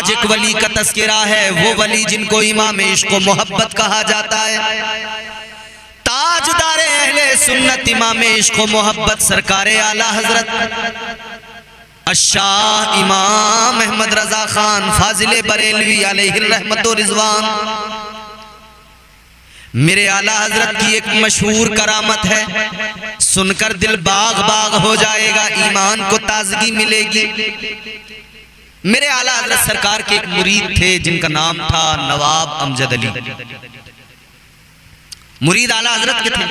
आज एक वली का तस्करा है, वो वली जिनको इमाम इश्क व मोहब्बत कहा जाता है। ताजदार अहले सुन्नत इमाम इश्क व मोहब्बत सरकारे आला हजरत शाह इमाम अहमद रजा खान फाजिल बरेलवी अलैहि रहमत व रिजवान, मेरे आला हजरत की एक मशहूर करामत है, सुनकर दिल बाग बाग हो जाएगा, ईमान को ताजगी मिलेगी। मेरे आला हजरत सरकार के एक मुरीद थे जिनका नाम था नवाब अमजद अली। मुरीद आला हजरत के थे।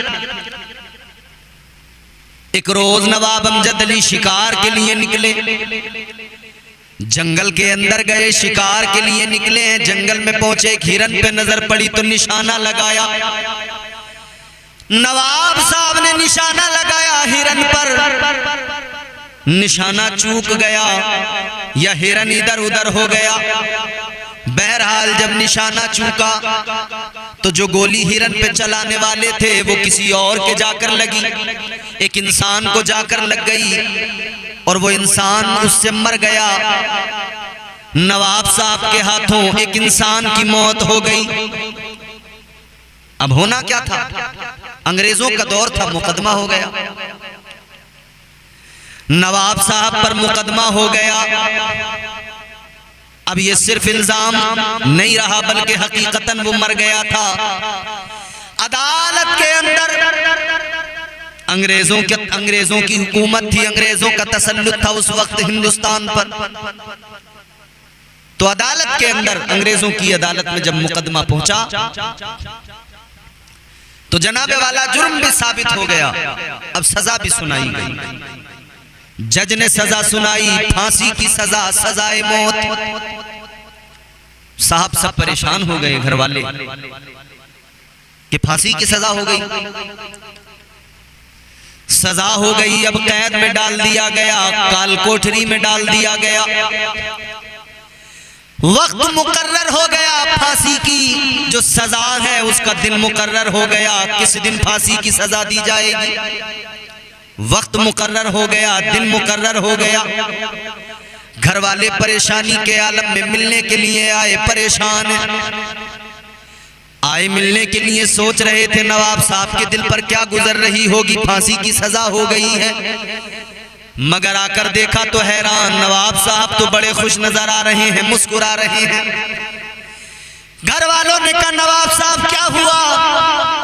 एक रोज नवाब अमजद अली शिकार के लिए निकले, जंगल के अंदर गए, शिकार के लिए निकले हैं। जंगल में पहुंचे, एक हिरन पे नजर पड़ी तो निशाना लगाया। नवाब साहब ने निशाना लगाया हिरन पर, निशाना चूक गया या हिरन इधर उधर हो गया। बहरहाल जब निशाना चूका तो जो गोली हिरन पे चलाने वाले थे वो किसी और के जाकर लगी, एक इंसान को जाकर लग गई और वो इंसान उससे मर गया। नवाब साहब के हाथों एक इंसान की मौत हो गई। अब होना क्या था, अंग्रेजों का दौर था, मुकदमा हो गया। नवाब साहब पर मुकदमा हो गया। अब ये सिर्फ इल्जाम नहीं रहा बल्कि हकीकतन वो मर गया था। अदालत के अंदर अंग्रेजों की हुकूमत थी, अंग्रेजों का तसल्लुत था उस वक्त हिंदुस्तान पर। तो अदालत के अंदर, अंग्रेजों की अदालत में जब मुकदमा पहुंचा तो जनाबे वाला जुर्म भी साबित हो गया। अब सजा भी सुनाई गई। जज ने सजा सुनाई, फांसी की सजा, सजाए मौत। साहब सब परेशान हो गए, घर वाले, कि फांसी की सजा हो गई। सजा हो गई, अब कैद में डाल दिया गया, काल कोठरी में डाल दिया गया। वक्त मुकर्रर हो गया, फांसी की जो सजा है उसका दिन मुकर्रर हो गया, किस दिन फांसी की सजा दी जाएगी। वक्त मुकर्रर हो गया, दिन मुकर्रर हो गया। घर वाले परेशानी के आलम में मिलने के लिए आए, परेशान आए मिलने के लिए, सोच रहे थे नवाब साहब के दिल पर क्या गुजर रही होगी, फांसी की सजा हो गई है। मगर आकर देखा तो हैरान, नवाब साहब तो बड़े खुश नजर आ रहे हैं, मुस्कुरा रहे हैं। घर वालों ने कहा नवाब साहब क्या हुआ,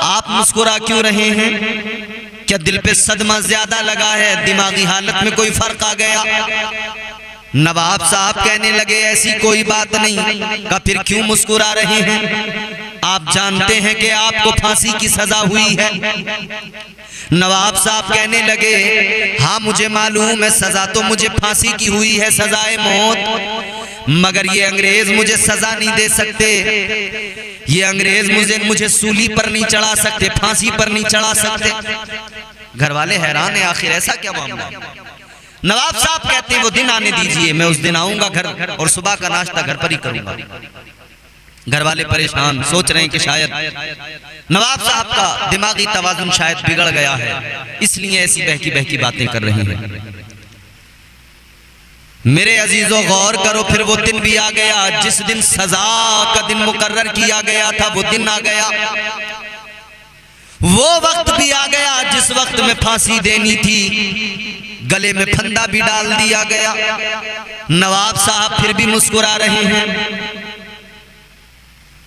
आप मुस्कुरा क्यों रहे हैं, क्या दिल पे सदमा ज्यादा लगा है, दिमागी हालत में कोई फर्क आ गया। नवाब साहब कहने लगे ऐसी कोई बात नहीं। कहा फिर क्यों मुस्कुरा रहे हैं, आप जानते हैं कि आपको फांसी की सजा हुई है। नवाब साहब कहने लगे हाँ मुझे मालूम है, सजा तो मुझे फांसी की हुई है, सजाए मौत, मगर ये अंग्रेज मुझे सजा नहीं दे सकते, ये अंग्रेज मुझे सूली पर नहीं चढ़ा सकते, फांसी पर नहीं चढ़ा सकते। घर वाले हैरान है, आखिर ऐसा क्या मामला। नवाब साहब कहते हैं वो दिन आने दीजिए, मैं उस दिन आऊंगा घर और सुबह का नाश्ता घर पर ही करूंगा। घर वाले परेशान, सोच रहे हैं कि शायद नवाब साहब का दिमागी तवाजुन शायद बिगड़ गया है, इसलिए ऐसी बहकी बहकी बातें कर रहे हैं। मेरे अजीजों गौर करो, फिर वो दिन भी आ गया जिस दिन सजा का दिन मुकर्रर किया गया था, वो दिन आ गया। वो वक्त भी आ गया जिस वक्त में फांसी देनी थी, गले में फंदा भी डाल दिया गया। नवाब साहब फिर भी मुस्कुरा रहे हैं।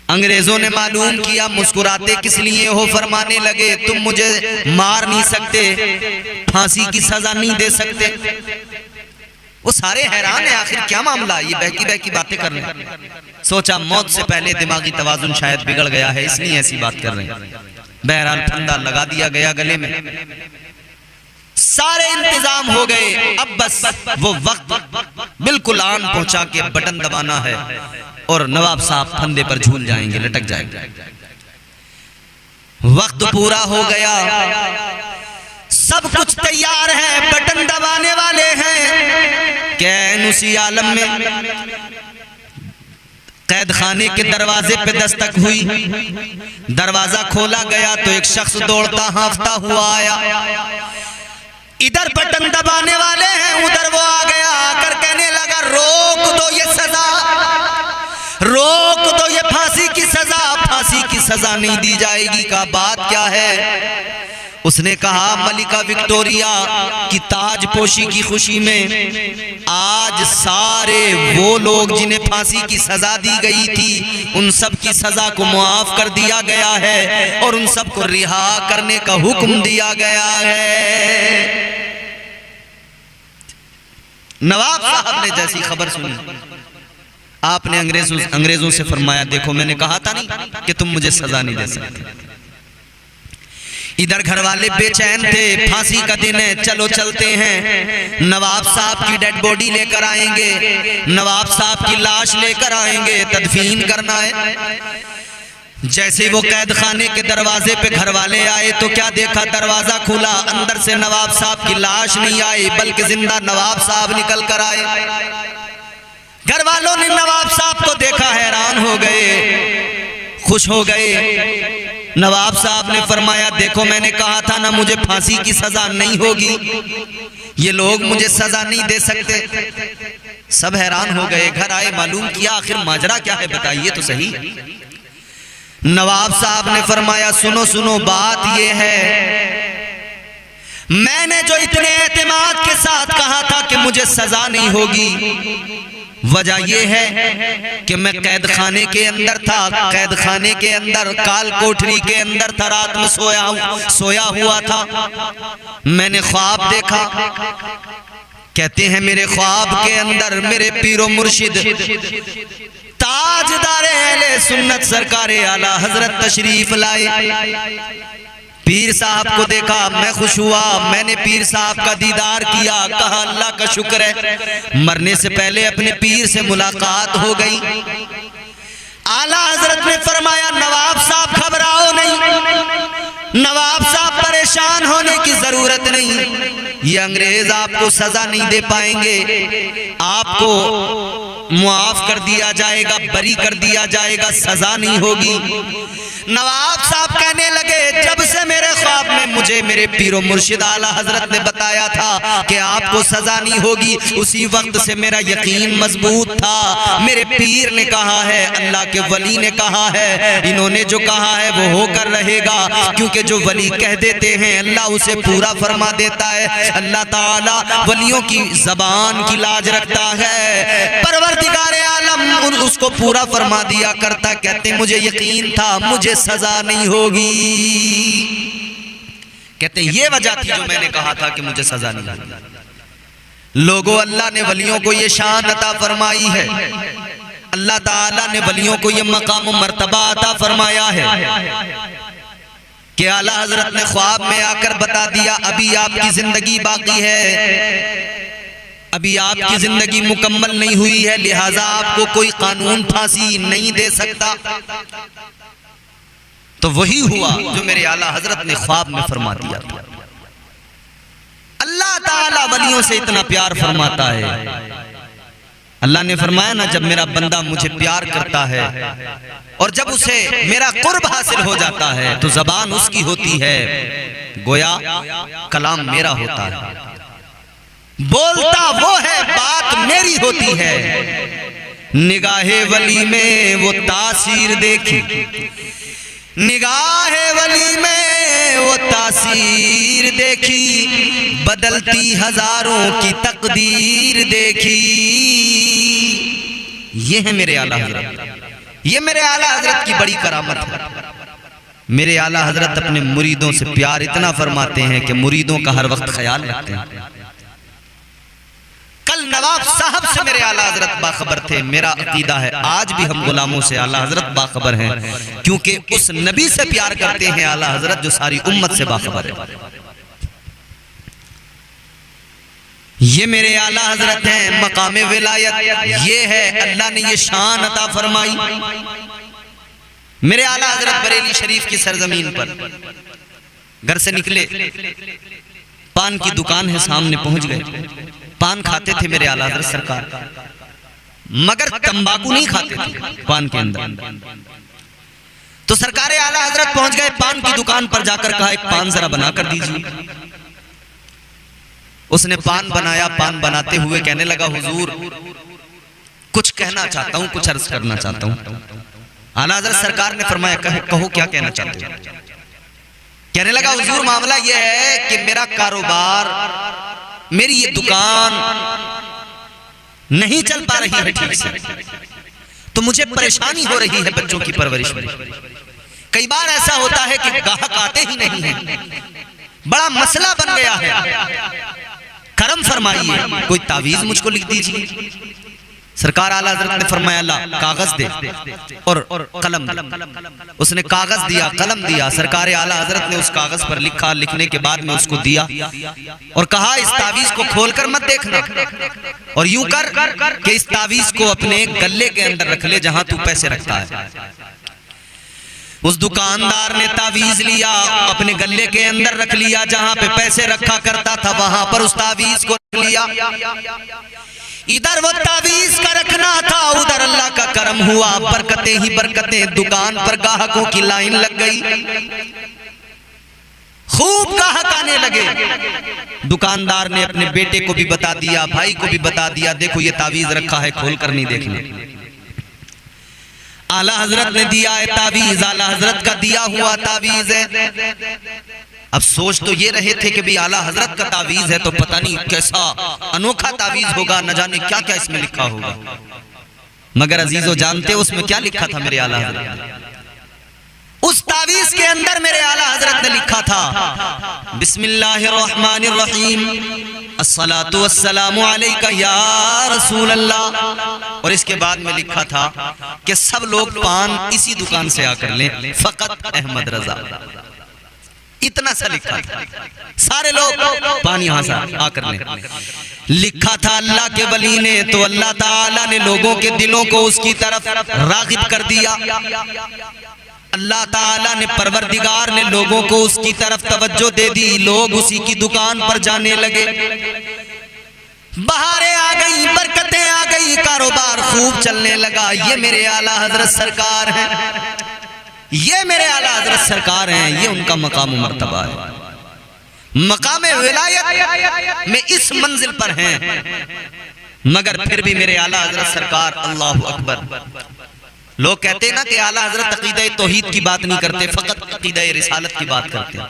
अंग्रेजों ने मालूम किया मुस्कुराते किस लिए हो, फरमाने लगे तुम मुझे मार नहीं सकते, फांसी की सजा नहीं दे सकते। वो सारे हैरान है, आखिर क्या मामला, ये बहकी बहकी बातें कर रहे हैं। सोचा मौत से पहले दिमागी तवाजुन शायद बिगड़ गया है, इसलिए ऐसी बात कर रहे हैं। बहरहाल फंदा लगा दिया गया गले में, सारे इंतजाम हो गए। अब बस वो वक्त बिल्कुल आन पहुंचा के बटन दबाना है और नवाब साहब फंदे पर झूल जाएंगे, लटक जाएंगे। वक्त पूरा हो गया, सब कुछ तैयार है, बटन दबाने वाले हैं। कैन उसी आलम में कैद खाने के दरवाजे पे दस्तक हुई, दरवाजा खोला गया तो एक शख्स दौड़ता हांफता हुआ आया। इधर बटन दबाने वाले हैं, उधर वो आ गया, आकर कहने लगा रोक दो ये सजा, रोक दो ये फांसी की सजा, फांसी की सजा नहीं दी जाएगी। का बात क्या है? उसने कहा मलिका विक्टोरिया की ताजपोशी की खुशी में आज सारे वो लोग जिन्हें फांसी की सजा दी गई थी उन सब की सजा को मुआफ कर दिया गया है और उन सब को रिहा करने का हुक्म दिया गया है। नवाब साहब ने जैसी खबर सुनी, आपने अंग्रेजों से फरमाया, देखो मैंने कहा था नहीं कि तुम मुझे सजा नहीं दे सकते। इधर घर वाले बेचैन थे, फांसी का दिन है, चलो चलते हैं, नवाब साहब की डेड बॉडी लेकर आएंगे, नवाब साहब की लाश लेकर आएंगे, तदफीन करना है। जैसे वो कैद खाने के दरवाजे पे घर वाले आए तो क्या देखा, दरवाजा खुला, अंदर से नवाब साहब की लाश नहीं आई बल्कि जिंदा नवाब साहब निकल कर आए। घर वालों ने नवाब साहब को देखा, हैरान हो गए, खुश हो गए। नवाब साहब ने फरमाया, देखो मैंने कहा था ना मुझे फांसी की सजा नहीं होगी, ये लोग मुझे सजा नहीं दे सकते। सब हैरान हो गए, घर आए, मालूम किया आखिर माजरा क्या है, बताइए तो सही। नवाब साहब ने फरमाया, सुनो सुनो, बात ये है मैंने जो इतने एतमाद के साथ कहा था कि मुझे सजा नहीं होगी, वजह यह है कि मैं कैद खाने के अंदर था, कैद खाने के अंदर काल कोठरी के अंदर था, रात में सोया हुआ था। मैंने ख्वाब देखा, कहते हैं मेरे ख्वाब के अंदर मेरे पीरो मुर्शिद ताजदारे अहले सुन्नत सरकारे आला हजरत तशरीफ लाए। पीर साहब को देखा, मैं खुश हुआ, मैंने पीर साहब का दीदार किया, कहा अल्लाह का शुक्र है मरने से पहले अपने पीर से मुलाकात हो गई। आला हजरत ने फरमाया, नवाब साहब घबराओ नहीं, नवाब साहब परेशान होने की जरूरत नहीं, ये अंग्रेज आपको सजा नहीं दे पाएंगे, आपको मुआफ कर दिया जाएगा, बरी कर दिया जाएगा, सजा नहीं होगी। नवाब साहब कहने लगे, जब से मेरे ख्वाब में मुझे मेरे पीरो मुर्शिद आला हजरत ने बताया था कि आपको सजा नहीं होगी, उसी वक्त से मेरा यकीन मजबूत था। मेरे पीर ने कहा है, अल्लाह के वली ने कहा है, इन्होंने जो कहा है वो होकर रहेगा, क्योंकि जो वली कह देते हैं अल्लाह उसे पूरा फरमा देता है। अल्लाह ताला वलियों की जबान की लाज रखता है, परवरदिगारे आलम उसको पूरा फरमा दिया करता। कहते मुझे यकीन था मुझे सजा नहीं होगी, कहते ये वजह थी जो मैंने कहा था कि मुझे सजा नहीं होगी। लोगों, अल्लाह ने वलियों को ये शान अता फरमाई है, अल्लाह ताला ने वलियों को ये मकाम मर्तबा अता फरमाया है कि आला हजरत ने ख्वाब में आकर बता दिया, अभी आपकी जिंदगी बाकी है, अभी आपकी जिंदगी मुकम्मल नहीं हुई है, लिहाजा आपको कोई कानून फांसी नहीं दे सकता। तो वही हुआ जो मेरे आला हजरत ने ख्वाब में फरमा दिया था। अल्लाह ताला वलियों से इतना प्यार फरमाता है। अल्लाह ने फरमाया ना, जब मेरा बंदा मुझे प्यार करता है और जब उसे मेरा कुर्ब हासिल हो जाता है तो जबान उसकी होती है, गोया कलाम मेरा होता है, बोलता वो है, बात मेरी होती है। निगाहे वली में वो तासीर देखी, निगाहे वली में वो तासीर देखी, बदलती हजारों की तकदीर देखी। ये है मेरे आला हजरत, ये मेरे आला हजरत की बड़ी करामत है। मेरे आला हजरत अपने मुरीदों से प्यार इतना फरमाते हैं कि मुरीदों का हर वक्त ख्याल रखते हैं। कल नवाब साहब से मेरे आला हजरत बाखबर थे। मेरा अकीदा है आज भी हम गुलामों से आला हजरत बाखबर हैं, क्योंकि उस नबी से प्यार करते हैं आला हजरत जो सारी उम्मत से बाखबर है। ये मेरे आला हजरत हैं, मकामे विलायत ये है, अल्लाह ने ये शान अता फरमाई। मेरे आला हजरत बरेली शरीफ की सरजमीन पर घर से निकले, पान की दुकान है सामने पहुंच गए। पान खाते थे मेरे आला हजरत सरकार, मगर तंबाकू नहीं खाते थे पान के अंदर। तो सरकार आला हजरत पहुंच गए, पान की दुकान पर जाकर कहा एक पान जरा बना कर दीजिए। उसने पान बनाया, पान बनाते हुए कहने लगा, हुजूर कुछ कहना चाहता हूं, कुछ अर्ज करना चाहता हूं। आला हज़रत सरकार ने फरमाया कहो क्या कहना चाहते हो। कहने लगा हुजूर मामला यह है कि मेरा कारोबार, मेरी ये दुकान नहीं चल पा रही है ठीक से, तो मुझे परेशानी हो रही है बच्चों की परवरिश में। कई बार ऐसा होता है कि ग्राहक आते ही नहीं है, बड़ा मसला बन गया है, करम फरमाइए, कोई तावीज मुझको लिख दीजिए। सरकार आला हज़रत ने फरमाया ला कागज दे और कलम दे। उसने कागज दिया, कलम दिया। सरकार आला हज़रत ने उस कागज पर लिखा, लिखने के बाद में उसको दिया और कहा इस तावीज को खोलकर मत देखना और यूं कर कि इस तावीज को अपने गले के अंदर रख ले जहां तू पैसे रखता है। उस दुकानदार ने तावीज लिया, अपने गले के अंदर रख लिया, जहां पे पैसे रखा करता था वहां पर उस तावीज को रख लिया। इधर वो तावीज का रखना था, उधर अल्लाह का करम हुआ, बरकतें ही बरकतें। दुकान पर ग्राहकों की लाइन लग गई, खूब ग्राहक आने लगे। दुकानदार ने अपने बेटे को भी बता दिया, भाई को भी बता दिया, देखो ये तावीज रखा है, खोल कर नहीं देखना। आला हजरत ने दिया है तावीज, आला हजरत का दिया हुआ तावीज है। अब सोच तो ये रहे थे कि भी आला हजरत का तावीज है तो पता नहीं कैसा अनोखा तावीज होगा, न जाने क्या क्या इसमें लिखा होगा। मगर अजीजों जानते हो उसमें क्या लिखा था मेरे आला हजरत ने? उस तावीज के अंदर मेरे आला हजरत ने लिखा था बिस्मिल्लाहिर्रहमानिर्रहीम अस्सलातु वस्सलामु अलैका या रसूल अल्लाह। और इसके बाद में लिखा था कि सब लोग पान इसी दुकान से आकर लें, फकत अहमद रजा। इतना सा लिखा था, सारे लोग पान यहां से आकर लें। लिखा था अल्लाह के वली ने, तो अल्लाह ताला ने लोगों के दिलों को उसकी तरफ रागिब कर दिया। अल्लाह ताला ने, परवरदिगार ने लोगों को उसकी तरफ तवज्जो दे दी। लोग उसी की दुकान पर जाने लगे, बहारें आ गई, बरकतें आ गई, कारोबार खूब चलने लगा। ये मेरे आला हजरत सरकार हैं, ये मेरे आला हजरत सरकार हैं, ये उनका मकाम मर्तबा है। मकाम विलायत में इस मंजिल पर हैं, मगर फिर भी मेरे आला हजरत सरकार, अल्लाहु अकबर। लोग कहते हैं ना कि आला हजरत अकीदा तौहीद की बात नहीं करते, फकत अकीदा रिसालत की बात करते हैं।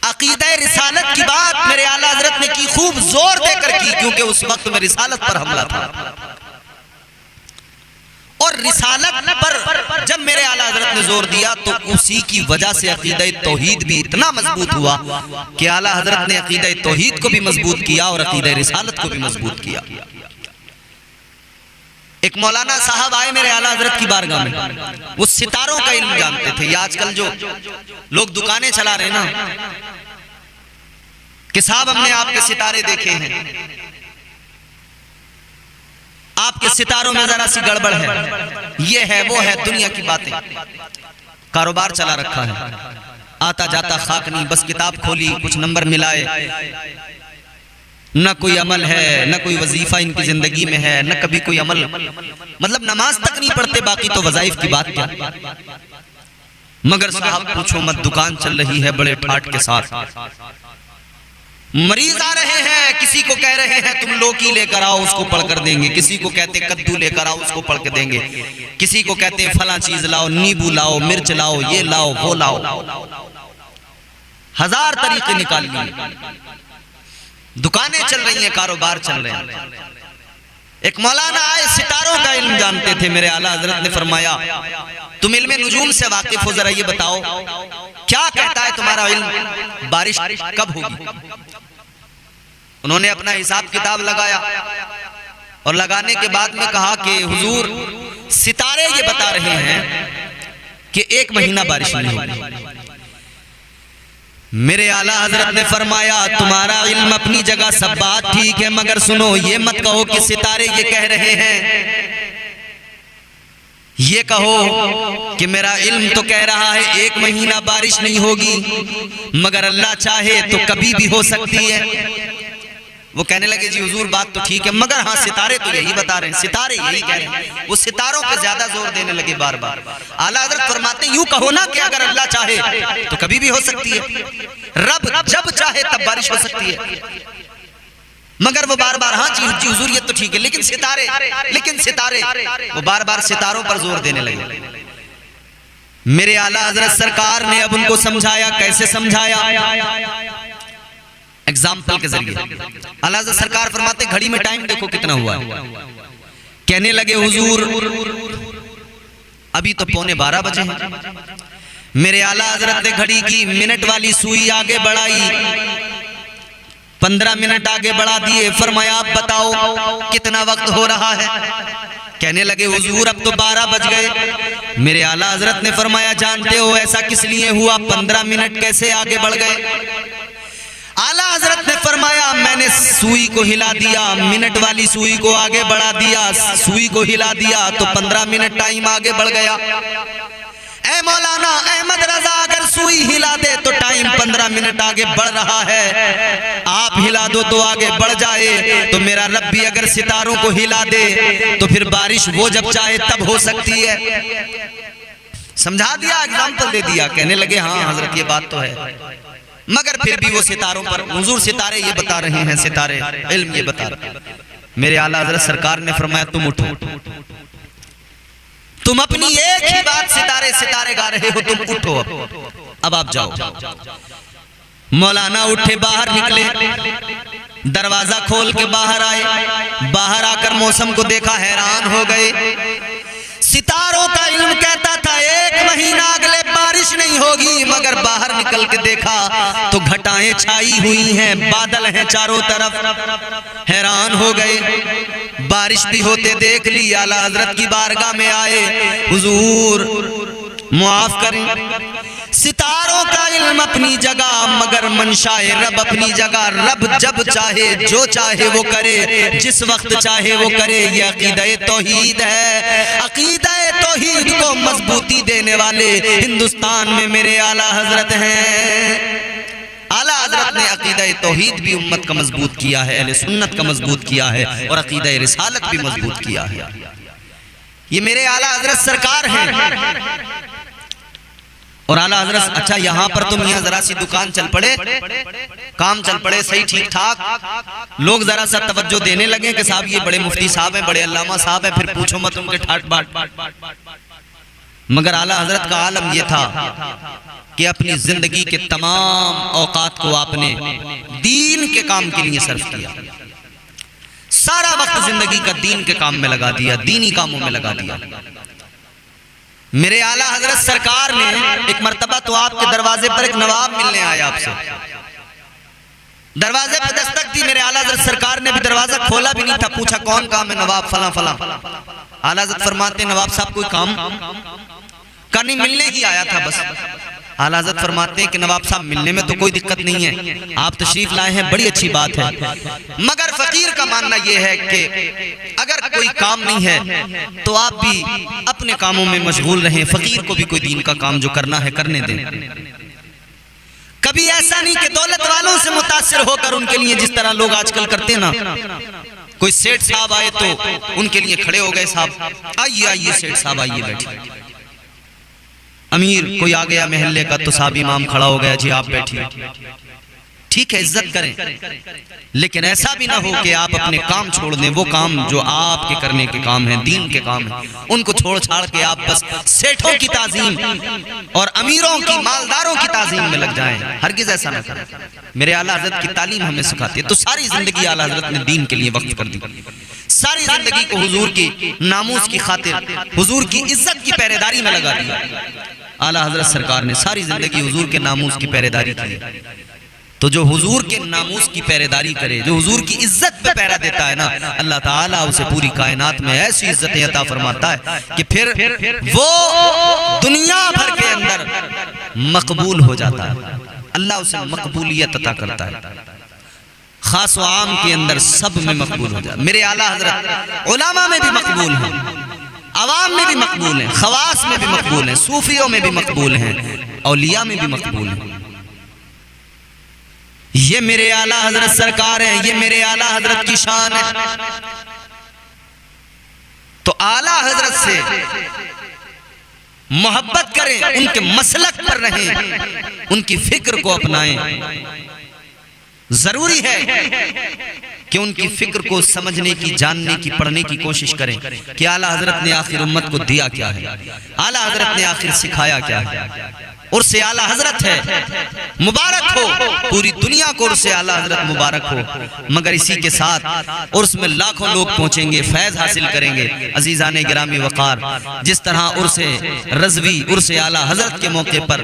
अकीदा रिसालत की बात मेरे आला हजरत ने की, खूब जोर देकर की, क्योंकि उस वक्त में रिसालत पर हमला था। और रिसालत पर जब मेरे आला हजरत ने जोर दिया तो उसी की वजह से अकीदा तौहीद भी इतना मजबूत हुआ कि आला हजरत ने अकीदा तौहीद को भी मजबूत किया और अकीदा रिसालत को भी मजबूत किया। एक मौलाना साहब आए मेरे आला हजरत की बारगाह में, वो सितारों का इल्म जानते थे। ये आजकल जो लोग दुकानें चला रहे ना कि साहब हमने आपके सितारे देखे हैं, आपके सितारों में जरा सी गड़बड़ है, ये है वो है, दुनिया की बातें। कारोबार चला रखा है, आता जाता खाक नहीं, बस किताब खोली, कुछ नंबर मिलाए, न कोई अमल है, न कोई वजीफा इनकी जिंदगी में है, न कभी कोई अमल, मतलब नमाज तक नहीं पढ़ते, बाकी तो वजाइफ की बात क्या। मगर साहब पूछो मत, दुकान चल रही है बड़े ठाट के साथ। मरीज आ रहे हैं, किसी को कह रहे हैं तुम लौकी लेकर आओ, उसको पढ़ कर देंगे। किसी को कहते कद्दू लेकर आओ, उसको पढ़ कर देंगे। किसी को कहते हैं फला चीज लाओ, नींबू लाओ, मिर्च लाओ, ये लाओ, वो लाओ, हजार तरीके निकाल लिए। दुकानें चल रही हैं, कारोबार चल रहे हैं। एक मौलाना आए, सितारों का इल्म जानते थे। मेरे आला हजरत ने फरमाया तुम इल्म नुजूम से वाकिफ हो, जरा ये बताओ क्या कहता है तुम्हारा इल्म, बारिश कब होगी। उन्होंने अपना हिसाब किताब लगाया और लगाने के बाद में कहा कि हुजूर सितारे ये बता रहे हैं कि 1 महीना बारिश नहीं होगी। मेरे आला हजरत ने फरमाया तुम्हारा इल्म अपनी जगह सब बात ठीक है, मगर सुनो, ये मत कहो कि सितारे ये कह रहे हैं, ये कहो कि मेरा इल्म तो कह रहा है 1 महीना बारिश नहीं होगी, मगर अल्लाह चाहे तो कभी भी हो सकती है। वो कहने लगे जी हुजूर बात तो ठीक है, मगर हाँ सितारे तो यही बता रहे हैं, सितारे यही कह रहे हैं। वो सितारों पे ज्यादा जोर देने लगे बार बार। आला हज़रत फरमाते यूं कहो ना कि अगर अल्लाह चाहे तो कभी भी हो सकती है, रब जब चाहे तब बारिश हो सकती है। मगर वो बार बार हाँ जी जी हुजूर ये तो ठीक है, लेकिन सितारे वो बार बार सितारों पर जोर देने लगे। मेरे आला हजरत सरकार ने अब उनको समझाया। कैसे समझाया? एग्जाम्पल के जरिए। आला हजरत सरकार फरमाते घड़ी में टाइम देखो कितना हुआ है। कहने लगे हुजूर अभी तो 11:15 बजे हैं। मेरे आला हजरत ने घड़ी की मिनट वाली सुई आगे बढ़ाई, 15 मिनट आगे बढ़ा दिए। फरमाया आप बताओ कितना वक्त हो रहा है? कहने लगे हुजूर अब तो 12 बज गए। मेरे आला हजरत ने फरमाया जानते हो ऐसा किस लिए हुआ? 15 मिनट कैसे आगे बढ़ गए? आला हजरत ने फरमाया मैंने सुई को हिला दिया, मिनट वाली सुई को आगे बढ़ा दिया, सुई को हिला दिया तो 15 मिनट टाइम आगे बढ़ गया। ऐ मौलाना अहमद रजा अगर सुई हिला दे तो टाइम 15 मिनट आगे बढ़ रहा है, आप हिला दो तो आगे बढ़ जाए। तो मेरा रब भी अगर सितारों को हिला दे तो फिर बारिश वो जब चाहे तब हो सकती है। समझा दिया, एग्जाम्पल दे दिया। कहने लगे हाँ हजरत ये बात तो है, मगर फिर भी वो सितारों पर हुजूर सितारे ये बता रहे हैं, सितारे इल्म ये बता रहे हैं। मेरे आला हजरत सरकार ने फरमाया तुम उठो, तुम अपनी एक ही बात सितारे सितारे गा रहे हो, तुम उठो अब आप जाओ। मौलाना उठे, बाहर निकले, दरवाजा खोल के बाहर आए। बाहर आकर मौसम को देखा, हैरान हो गए। सितारों का इल्म कहता था 1 महीना अगले बारिश नहीं होगी, मगर बाहर निकल के देखा तो घटाएं छाई हुई हैं, बादल हैं चारों तरफ। हैरान हो गए, बारिश भी होते देख ली। आला हजरत की बारगाह में आए, हुजूर मुआफ करें। सितारों का इल्म अपनी जगह, मगर मंशाए रब अपनी जगह। रब जब चाहे जो चाहे वो करे, जिस वक्त चाहे वो करे। ये अकीदा तौहीद है। अकीदा तौहीद को मजबूती देने वाले हिंदुस्तान में मेरे आला हजरत हैं। आला हजरत ने अकीदा तौहीद भी उम्मत का मजबूत किया है, अहले सुन्नत का मजबूत किया है, और अकीदा रिसालत भी मजबूत किया है। ये मेरे आला हजरत सरकार हैं। और आला हजरत अच्छा यहाँ पर तो मियाँ जरा सी दुकान चल पड़े, काम चल पड़े सही ठीक ठाक, लोग जरा सा तवज्जो देने लगे कि साहब ये बड़े मुफ्ती साहब हैं, बड़े अल्लामा साहब हैं, फिर पूछो मत उनके ठाट बाट। मगर आला हजरत का आलम ये था कि अपनी जिंदगी के तमाम औकात को आपने दीन के काम के लिए सर्फ किया। सारा वक्त जिंदगी का दीन के काम में लगा दिया, दीनी कामों में लगा दिया। मेरे आला हजरत सरकार ने एक मर्तबा तो आपके दरवाजे पर एक नवाब मिलने आया, आपसे दरवाजे पर दस्तक दी। मेरे आला हजरत सरकार ने भी दरवाजा खोला भी नहीं था, पूछा कौन काम है? नवाब फला फला। आला हजरत फरमाते नवाब साहब कोई काम का नहीं, मिलने ही आया था बस। आला हजरत फरमाते हैं कि नवाब साहब मिलने में तो कोई दिक्कत नहीं है, आप तशरीफ लाए हैं, बड़ी अच्छी बात है, मगर फकीर का मानना यह है कि अगर कोई काम नहीं है तो आप भी अपने कामों में मशगूल रहें, फकीर को भी कोई दीन का काम जो करना है करने दें। कभी ऐसा नहीं कि दौलत वालों से मुतासिर होकर उनके लिए जिस तरह लोग आजकल करते हैं ना, कोई सेठ साहब आए तो उनके लिए खड़े हो गए, साहब आइए आइए सेठ साहब आइए बैठिए। अमीर कोई आ गया महल्ले का तो साहब इमाम खड़ा हो गया, जी आप बैठिए। ठीक है इज्जत करें, लेकिन ऐसा भी ना हो कि आप अपने काम छोड़ दें, वो काम जो आपके करने के काम हैं, दीन के काम हैं, उनको छोड़ छाड़ के आप बस सेठों की ताजीम और अमीरों की मालदारों की ताजीम में लग जाएं। हरगिज ऐसा ना करें। मेरे आला हजरत की तालीम हमें सिखाती है। तो सारी जिंदगी आला हजरत ने दीन के लिए वक्फ कर दी, सारी जिंदगी को हुजूर की नामूस की खातिर, हुजूर की इज्जत की पहरेदारी में लगा दिया। आला हजरत सरकार ने सारी जिंदगी हुजूर के नामूस की पहरेदारी की। तो जो हुजूर के नामूस की पहरेदारी करे, जो हुजूर की इज्जत पे पहरा देता है ना, अल्लाह ताला उसे पूरी कायनात में ऐसी इज्जतें अता फरमाता है कि फिर वो दुनिया भर के अंदर मकबूल हो जाता है। अल्लाह उसे मकबूलियत अता करता है, खास व आम के अंदर सब में मकबूल हो जाता है। मेरे आला हजरत उलामा में भी मकबूल हैं, अवाम में भी मकबूल हैं, खवास में भी मकबूल हैं, सूफियों में भी मकबूल हैं, औलिया में भी मकबूल हैं। ये मेरे आला हजरत सरकार है, ये मेरे आला हजरत की शान है। तो आला हजरत से मोहब्बत करें, उनके मसलक पर रहें, उनकी फिक्र को अपनाएं। जरूरी है कि उनकी फिक्र को समझने की, जानने की, पढ़ने की कोशिश करें कि आला हजरत ने आखिर उम्मत को दिया क्या है, आला हजरत ने आखिर सिखाया क्या है। उर्से आला हजरत है, मुबारक हो, पूरी दुनिया को उर्से आला हजरत मुबारक हो। मगर इसी के साथ उर्स में लाखों लोग पहुंचेंगे, फैज हासिल करेंगे। अजीजाने गिरामी वकार, जिस तरह उर्से रज़वी, उर्से आला हजरत के मौके पर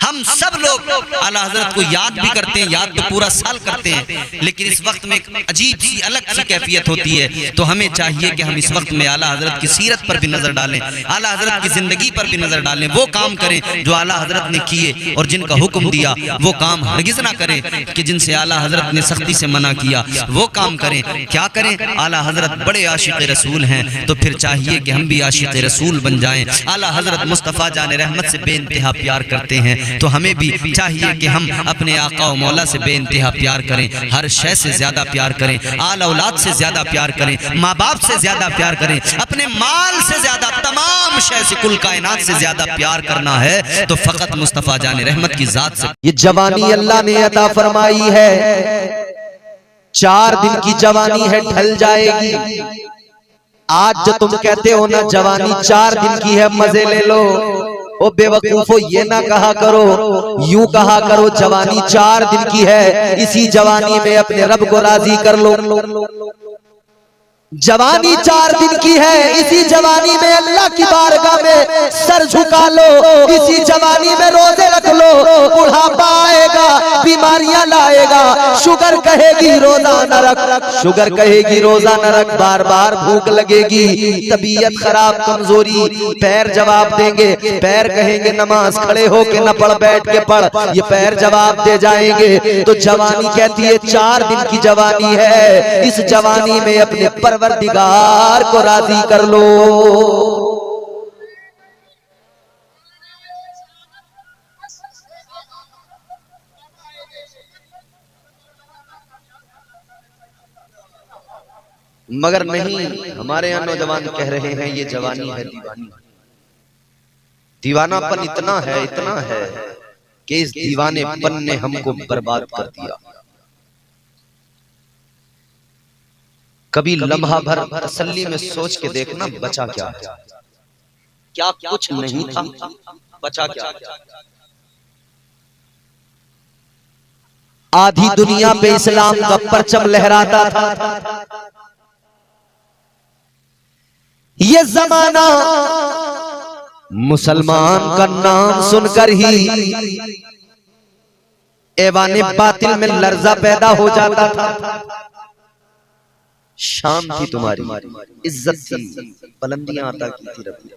हम सब लोग आला हजरत को याद भी करते हैं, याद तो पूरा साल करते हैं, लेकिन इस वक्त में एक अजीब सी अलग सी कैफियत होती है। तो हमें चाहिए कि हम इस वक्त में आला हजरत की सीरत पर भी नजर डालें, आला हजरत की जिंदगी पर भी नजर डालें, वो काम करें जो आला हजरत ने किए और जिनका हुक्म दिया वो काम हरगिज ना करें कि जिनसे आला हजरत ने सख्ती से मना किया वो काम करें। क्या करें? आला हजरत बड़े आशिक रसूल हैं, तो फिर चाहिए कि हम भी आशिक रसूल बन जाएं। आला हजरत मुस्तफ़ा जान रहमत से बेइंतहा प्यार करते हैं, तो हमें भी चाहिए कि हम अपने आका और मौला से बेइंतहा प्यार करें, हर शय से ज्यादा प्यार करें, आल औलाद से ज्यादा प्यार करें, माँ बाप से ज्यादा प्यार करें, अपने माल से ज्यादा, तमाम शय से, कुल कायनात से ज्यादा प्यार करना है तो फकत मुस्तफा जान रहमत की जात से। ये जवानी अल्लाह ने अता फरमाई है, 4 दिन की जवानी है, ढल जाएगी। आज जो तुम कहते हो ना जवानी 4 दिन की है, मजे ले लो, ओ बेवकूफो, ये ना कहा करो, यूं कहा करो जवानी 4 दिन की है, इसी जवानी में अपने रब को राजी कर लो। जवानी 4 दिन की है, इसी जवानी में अल्लाह की बारगाह में सर झुका लो, इसी जवानी में रोजे रख लो। बुढ़ापा आएगा, बीमारियां लाएगा, शुगर कहेगी रोजा न रख, शुगर कहेगी रोजा न रख, बार बार भूख लगेगी, तबीयत खराब, कमजोरी, पैर जवाब देंगे, पैर कहेंगे नमाज खड़े होके न पढ़, बैठ के पढ़, ये पैर जवाब दे जाएंगे। तो जवानी कहती है 4 दिन की जवानी है, इस जवानी में अपने परवरदिगार को राजी कर लो। मगर नहीं, हमारे यहाँ नौजवान कह रहे हैं ये जवानी है दीवानी। दीवानापन इतना है कि इस दीवानेपन ने हमको बर्बाद कर दिया। कभी लम्हा भर तसल्ली में सोच के देखना, बचा क्या है? क्या कुछ नहीं था, बचा क्या? आधी दुनिया पे इस्लाम का परचम लहराता था। ये जमाना मुसलमान का नाम सुनकर ही ऐवाने बातिल में लर्जा पैदा हो जाता था। शान थी तुम्हारी, इज्जत थी, बुलंदियां अता की थी रब ने।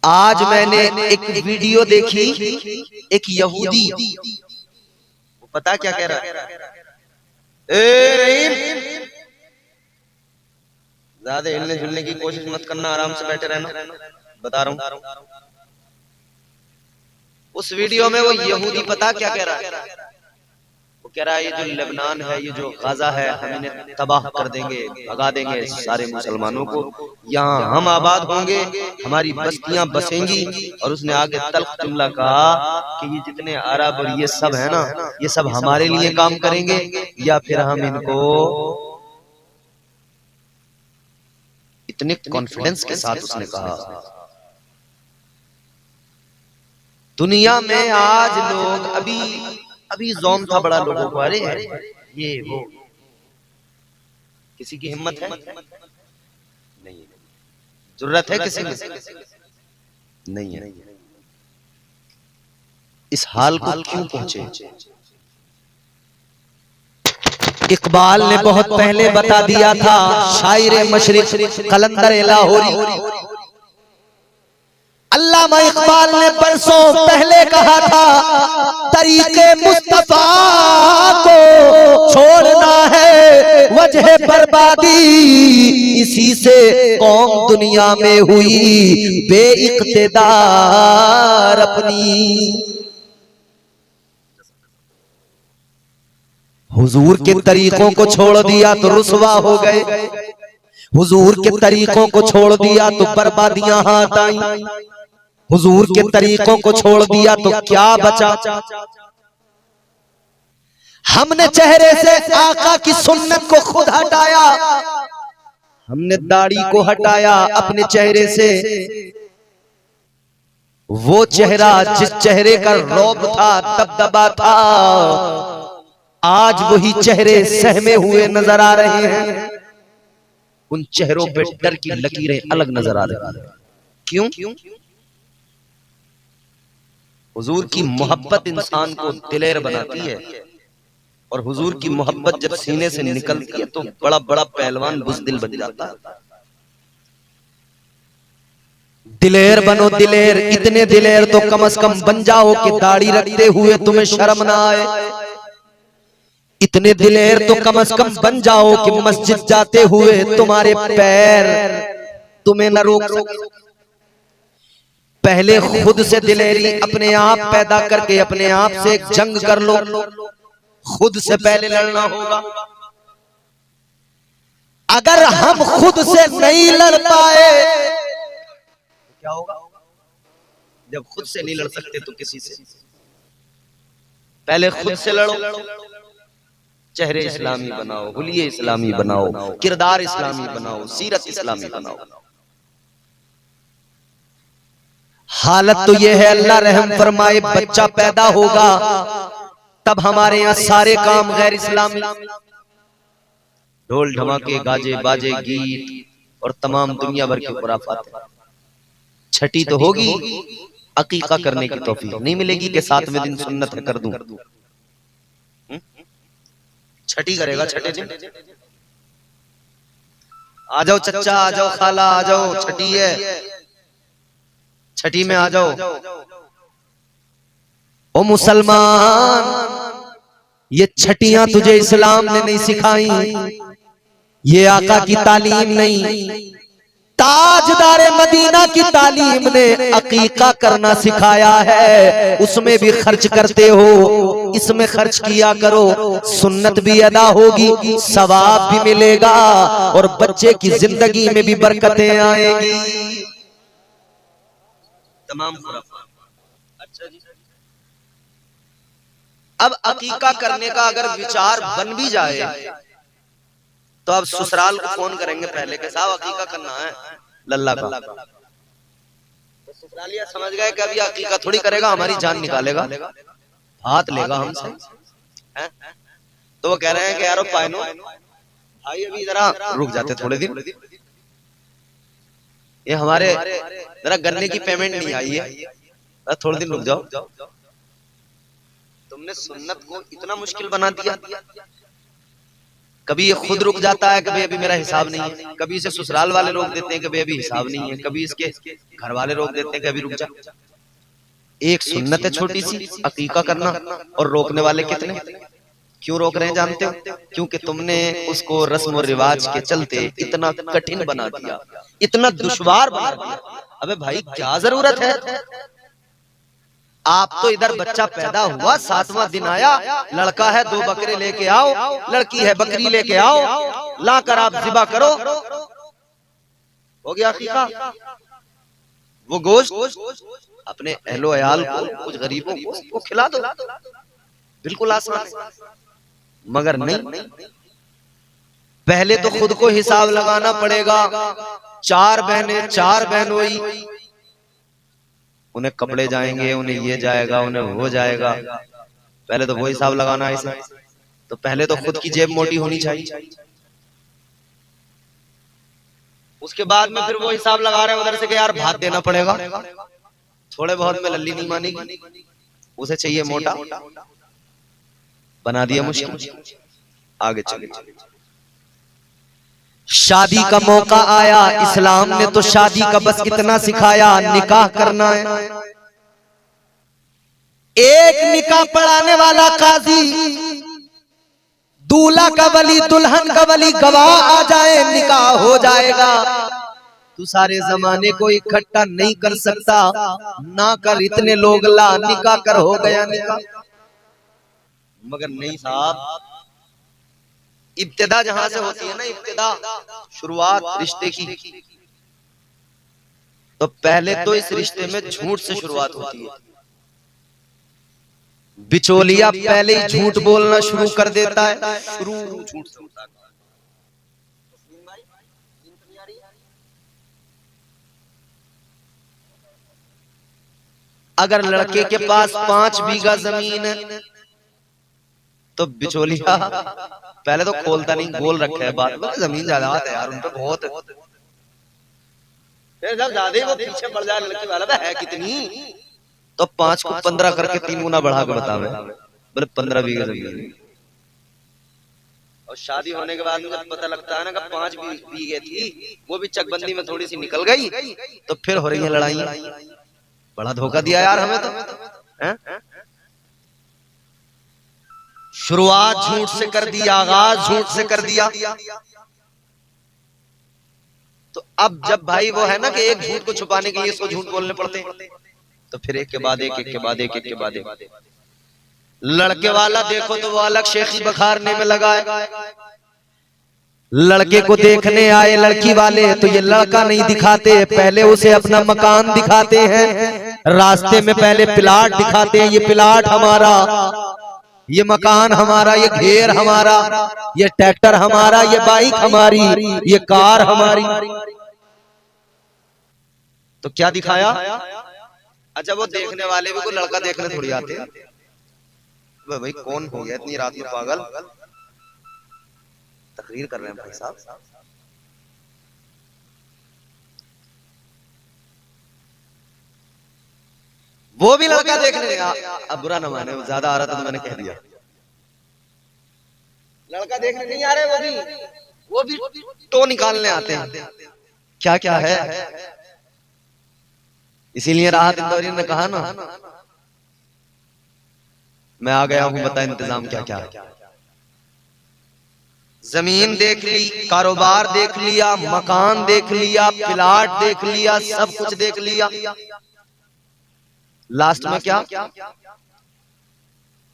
आज मैंने एक वीडियो देखी, एक यहूदी, वो पता क्या कह रहा है? ज्यादा हिलने झुलने की कोशिश मत करना, आराम से बैठे रहना, बता रहा हूं। उस वीडियो में वो यहूदी पता क्या कह रहा है? वो कह रहा है ये जो लेबनान है, ये जो गाजा है, हम इन्हें तबाह कर देंगे, भगा देंगे सारे मुसलमानों को, यहाँ हम आबाद होंगे, हमारी बस्तियां बसेंगी। और उसने आगे तल्ख जुमला कहा कि ये जितने अरब और ये सब है ना, ये सब हमारे लिए काम करेंगे या फिर हम इनको। इतने कॉन्फिडेंस के साथ उसने कहा। दुनिया में आज लोग, अभी ज़ौम था बड़ा लोगों को, अरे ये वो, किसी की हिम्मत है? नहीं। जरूरत है किसी में? नहीं है। इस हाल को क्यों पहुंचे? इकबाल ने बहुत पहले बता दिया था, शायर मशरिक कलंदर लाहौरी, अल्लामा इकबाल ने बरसों पहले कहा था, तरीके मुस्तफा को छोड़ना है वजह बर्बादी, इसी से कौम दुनिया में हुई बेइख्तिदार अपनी। हुजूर के तरीकों को छोड़ दिया तो रुसवा हो गए, हुजूर के तरीकों को छोड़ दिया तो बर्बादियां हाथ आई, हुजूर के तरीकों को छोड़ दिया तो क्या बचा? हमने चेहरे से आका की सुन्नत को खुद हटाया, हमने दाढ़ी को हटाया अपने चेहरे से। वो चेहरा जिस चेहरे का रौब था, दबदबा था, आज वही चेहरे सहमे हुए नजर आ रहे हैं। उन चेहरों पे डर की लकीरें अलग नजर आ रही हैं। क्यों? हुजूर की मोहब्बत इंसान को दिलेर बनाती है, और हुजूर की मोहब्बत जब सीने से निकलती है तो बड़ा बड़ा पहलवान बुज़दिल बन जाता है। दिलेर बनो दिलेर, इतने दिलेर तो कम से कम बन जाओ कि दाढ़ी रखते हुए तुम्हें शर्म ना आए। इतने दिलेर तो कम से कम बन जाओ कि मस्जिद जाते हुए तुम्हारे पैर तुम्हें न रोक सके। पहले खुद से दिलेरी अपने आप पैदा करके अपने आप से एक जंग कर लो। खुद से पहले लड़ना होगा। अगर हम खुद से नहीं लड़ पाए क्या होगा? जब खुद से नहीं लड़ सकते तो किसी से पहले खुद से लड़ो। चेहरे इस्लामी बनाओ, हुलिये इस्लामी बनाओ, किरदार इस्लामी बनाओ, सीरत इस्लामी बनाओ। हालत तो यह है, अल्लाह रहम फरमाए, बच्चा पैदा होगा तब हमारे यहाँ सारे काम गैर इस्लामी, ढोल ढमाके, गाजे बाजे, गीत और तमाम दुनिया भर के खुराफात। छठी तो होगी, अकीका करने की तौफीक नहीं मिलेगी कि 7वें दिन सुन्नत है कर दूं। छठी करेगा छठे दिन। आ जाओ चच्चा, आ जाओ खाला, आ जाओ, छठी है, छठी में आ जाओ। ओ मुसलमान, ये छठियां तुझे इस्लाम ने नहीं सिखाई, ये आका की तालीम नहीं, ताजदारे मदीना की तालीम ने अकीका करना सिखाया है। उसमें भी खर्च करते हो, इसमें खर्च किया करो, सुन्नत भी अदा होगी, सवाब भी मिलेगा और बच्चे की जिंदगी में भी बरकतें आएंगी। तमाम अच्छा जी। अब अकीका करने का अगर विचार बन भी जाए तो अब ससुराल को फोन करेंगे पहले के साहब अकीका करना है लल्ला का। तो ससुरालिया समझ गए कि अभी अकीका थोड़ी करेगा, हमारी जान निकालेगा, हाथ लेगा हमसे। तो वो कह रहे हैं कि यारो पायनो भाई अभी जरा रुक जाते थोड़े दिन, ये हमारे जरा गन्ने की पेमेंट नहीं आई है, थोड़े दिन रुक जाओ। तुमने सुन्नत को इतना मुश्किल बना दिया। कभी ये खुद रुक जाता है, कभी अभी मेरा हिसाब नहीं है, कभी इसे ससुराल वाले रोक देते हैं, कभी अभी हिसाब नहीं है, कभी इसके घर वाले रोक देते हैं कि अभी रुक जा। एक सुन्नत है छोटी सी अकीका करना, और रोकने वाले कितने। क्यों रोक रहे हैं जानते हो? क्योंकि तुमने उसको रस्म और रिवाज के चलते इतना कठिन बना दिया, इतना दुश्वार बना दिया। अबे भाई क्या जरूरत है? आप तो इधर बच्चा पैदा हुआ, 7वां दिन आया, लड़का है 2 बकरे लेके आओ, लड़की है बकरी लेके आओ, लाकर आप ज़िबा करो, हो गया अकीका। वो गोश्त अपने अहलो अयाल को, कुछ गरीबों को खिला दो, बिल्कुल आसान। मगर नहीं, पहले तो खुद को हिसाब लगाना पड़ेगा। 4 बहनें, 4 बहनोई, उन्हें कपड़े जाएंगे, उन्हें ये जाएगा, उन्हें वो जाएगा, पहले तो वो हिसाब लगाना है इसे। तो पहले तो खुद की जेब मोटी होनी चाहिए, उसके बाद में फिर वो हिसाब लगा रहे हैं उधर से कि यार भात देना पड़ेगा, थोड़े बहुत में लल्ली नहीं मानेगी, उसे चाहिए मोटा, बना दिया मुश्किल। आगे चले। शादी का मौका आया, इस्लाम ने तो शादी का बस इतना सिखाया, निकाह करना है। एक निकाह पढ़ाने वाला काजी, दूल्हा का वली, दुल्हन का वली गवाह आ जाए, निकाह हो जाएगा। तू सारे जमाने को इकट्ठा नहीं कर सकता, ना कर, इतने लोग ला, निकाह कर, हो गया निकाह। मगर नहीं साहब, इब्तिदा जहां से होती है ना, इब्तिदा शुरुआत रिश्ते की, तो पहले तो इस रिश्ते में झूठ से शुरुआत होती है। बिचौलिया पहले ही झूठ बोलना शुरू कर देता है। शुरू झूठ से होता है। अगर लड़के के पास 5 बीघा जमीन है तो बिचौलिया पहले तो खोलता नहीं, गोल रखा है, बाद में जमीन ज्यादा है यार उन पे बहुत, फिर जब ज्यादा वो पीछे पड़ जाए लड़के वाला तो है कितनी, तो 5 को 15 करके 3 गुना बढ़ा के बतावे, बोले 15 बीघा जमीन। और शादी होने के बाद में जब पता लगता है ना कि 5 बीघे थी, वो भी चकबंदी में थोड़ी सी निकल गई, तो फिर हो रही है लड़ाई। बड़ा धोखा दिया यार हमें तो है? शुरुआत झूठ से कर दी, आगाज झूठ से कर दिया। तो अब जब भाई वो है ना कि एक झूठ को छुपाने के लिए इसको झूठ बोलने पड़ते, तो फिर एक के बाद एक, एक के बाद एक, एक के बाद एक। लड़के वाला देखो तो वो अलग शेखी बखारने में लगा है। लड़के को देखने आए लड़की वाले तो ये लड़का नहीं दिखाते, पहले उसे अपना मकान दिखाते हैं, रास्ते में पहले प्लाट दिखाते हैं, ये प्लाट हमारा, ये मकान हमारा, ये घेर हमारा, ये ट्रैक्टर हमारा, ये बाइक हमारी, ये कार हमारी। तो क्या दिखाया? अच्छा वो देखने वाले भी को लड़का देखने थोड़ी आते हैं, भाई कौन हो गया इतनी रात में पागल, तकरीर कर रहे हैं भाई साहब। वो भी लड़का देखने, अब बुरा न माने, ज्यादा आ रहा था तो मैंने कह दिया। लड़का देखने नहीं आ रहे, वो भी तो निकालने आते हैं। क्या क्या है, इसीलिए राहत इंदौरी ने कहा ना, मैं आ गया हूं, बता इंतजाम क्या क्या है। जमीन देख ली, कारोबार देख लिया, मकान देख लिया, प्लाट देख लिया, सब कुछ देख लिया। लास्ट में क्या?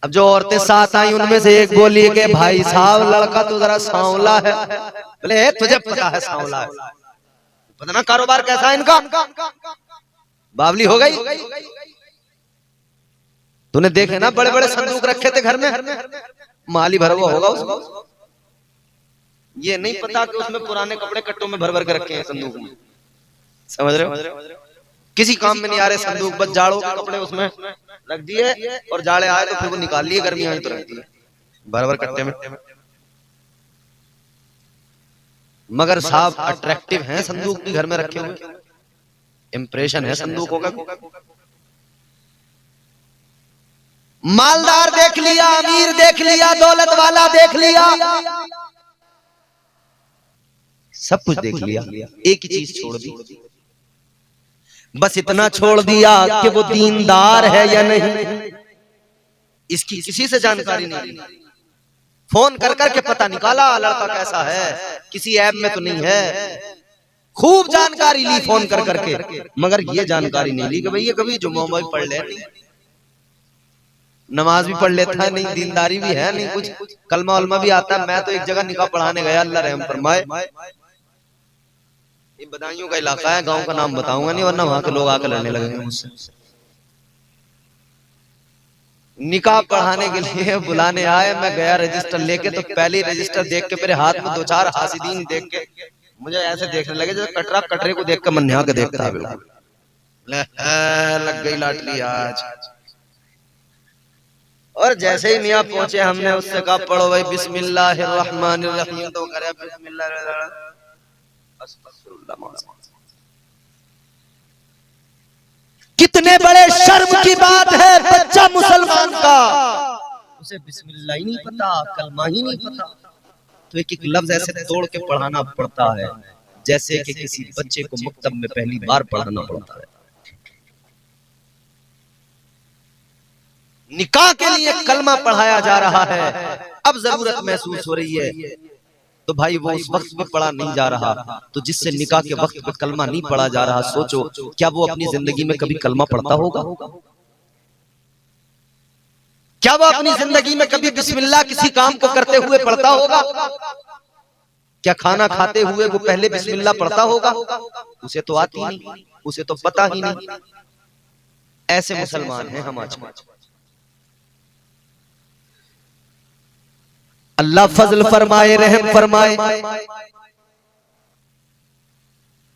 अब जो औरतें साथ आई उनमें से एक बोली कि भाई साहब लड़का तो जरा सांवला है। बोले तुझे पता है सांवला है, पता ना कारोबार कैसा है इनका, बावली हो गई। तूने देखे ना बड़े बड़े संदूक रखे थे घर में, माली भरा हुआ होगा उसको, ये नहीं पता कि उसमें पुराने कपड़े कट्टों में भर भर के रखे हैं संदूक में। समझ रहे हो? किसी काम में नहीं आ रहे संदूक, बस जाड़ों के कपड़े उसमें रख दिए और जाड़े आए तो फिर वो निकाल लिए, गर्मी आई तो रख दिए भर भर कट्टे में। मगर साहब अट्रैक्टिव हैं संदूक भी घर में रखे हुए, इंप्रेशन है संदूकों का। मालदार देख लिया, अमीर देख लिया, दौलत वाला देख लिया, सब कुछ देख लिया, एक ही चीज छोड़ दी, बस इतना छोड़ दिया कि वो दीनदार है या नहीं, इसकी किसी से जानकारी नहीं। फोन कर करके पता निकाला लड़का कैसा है, किसी ऐप में तो नहीं है, खूब जानकारी ली फोन कर करके, मगर ये जानकारी नहीं ली कि भाई ये कभी जुम्मा भी पढ़ ले, नमाज भी पढ़ लेता है, नहीं दीनदारी भी है, नहीं कुछ कलमा वलमा भी आता है। मैं तो एक जगह निकाह पढ़ाने गया, अल्लाह रहम फरमाए, ये बदायूं का इलाका है, गांव का नाम बताऊंगा नहीं वरना वहां के लोग आकर लड़ने लगेंगे मुझसे। निकाह पढ़ाने के लिए बुलाने आए, मैं गया रजिस्टर लेके, तो पहले रजिस्टर देख के मेरे हाथ में 2-4 हासिदीन देख के मुझे ऐसे देखने लगे जैसे कटरा कटरे को देख कर मन्या के देखता है, लग गई लाटली आज। और जैसे ही मियाँ पहुंचे हमने उससे कहा पढ़ो भाई बिस्मिल्लाहिर्रहमानिर्रहीम, तो करे बिस्मिल्लाह। कितने बड़े शर्म की बात है, बच्चा मुसलमान का उसे बिस्मिल्लाह ही नहीं पता, कलमा ही नहीं पता, तो एक एक लफ्ज ऐसे तोड़ के पढ़ाना पड़ता है जैसे कि किसी बच्चे को मकतब में पहली बार पढ़ाना पड़ता है। निकाह के लिए कलमा पढ़ाया जा रहा है, अब जरूरत महसूस हो रही है, तो भाई वो उस वक्त में पढ़ा नहीं जा रहा, तो जिससे निकाह के वक्त पे कलमा नहीं पढ़ा जा रहा, सोचो क्या वो अपनी जिंदगी में कभी कलमा पढ़ता होगा? क्या वो अपनी जिंदगी में कभी बिस्मिल्लाह किसी काम को करते हुए पढ़ता होगा? क्या खाना खाते हुए वो पहले बिस्मिल्लाह पढ़ता होगा? उसे तो आती नहीं, उसे तो पता ही नहीं। ऐसे मुसलमान हैं हम आज। अल्लाह फजल फरमाए, रहम फरमाए।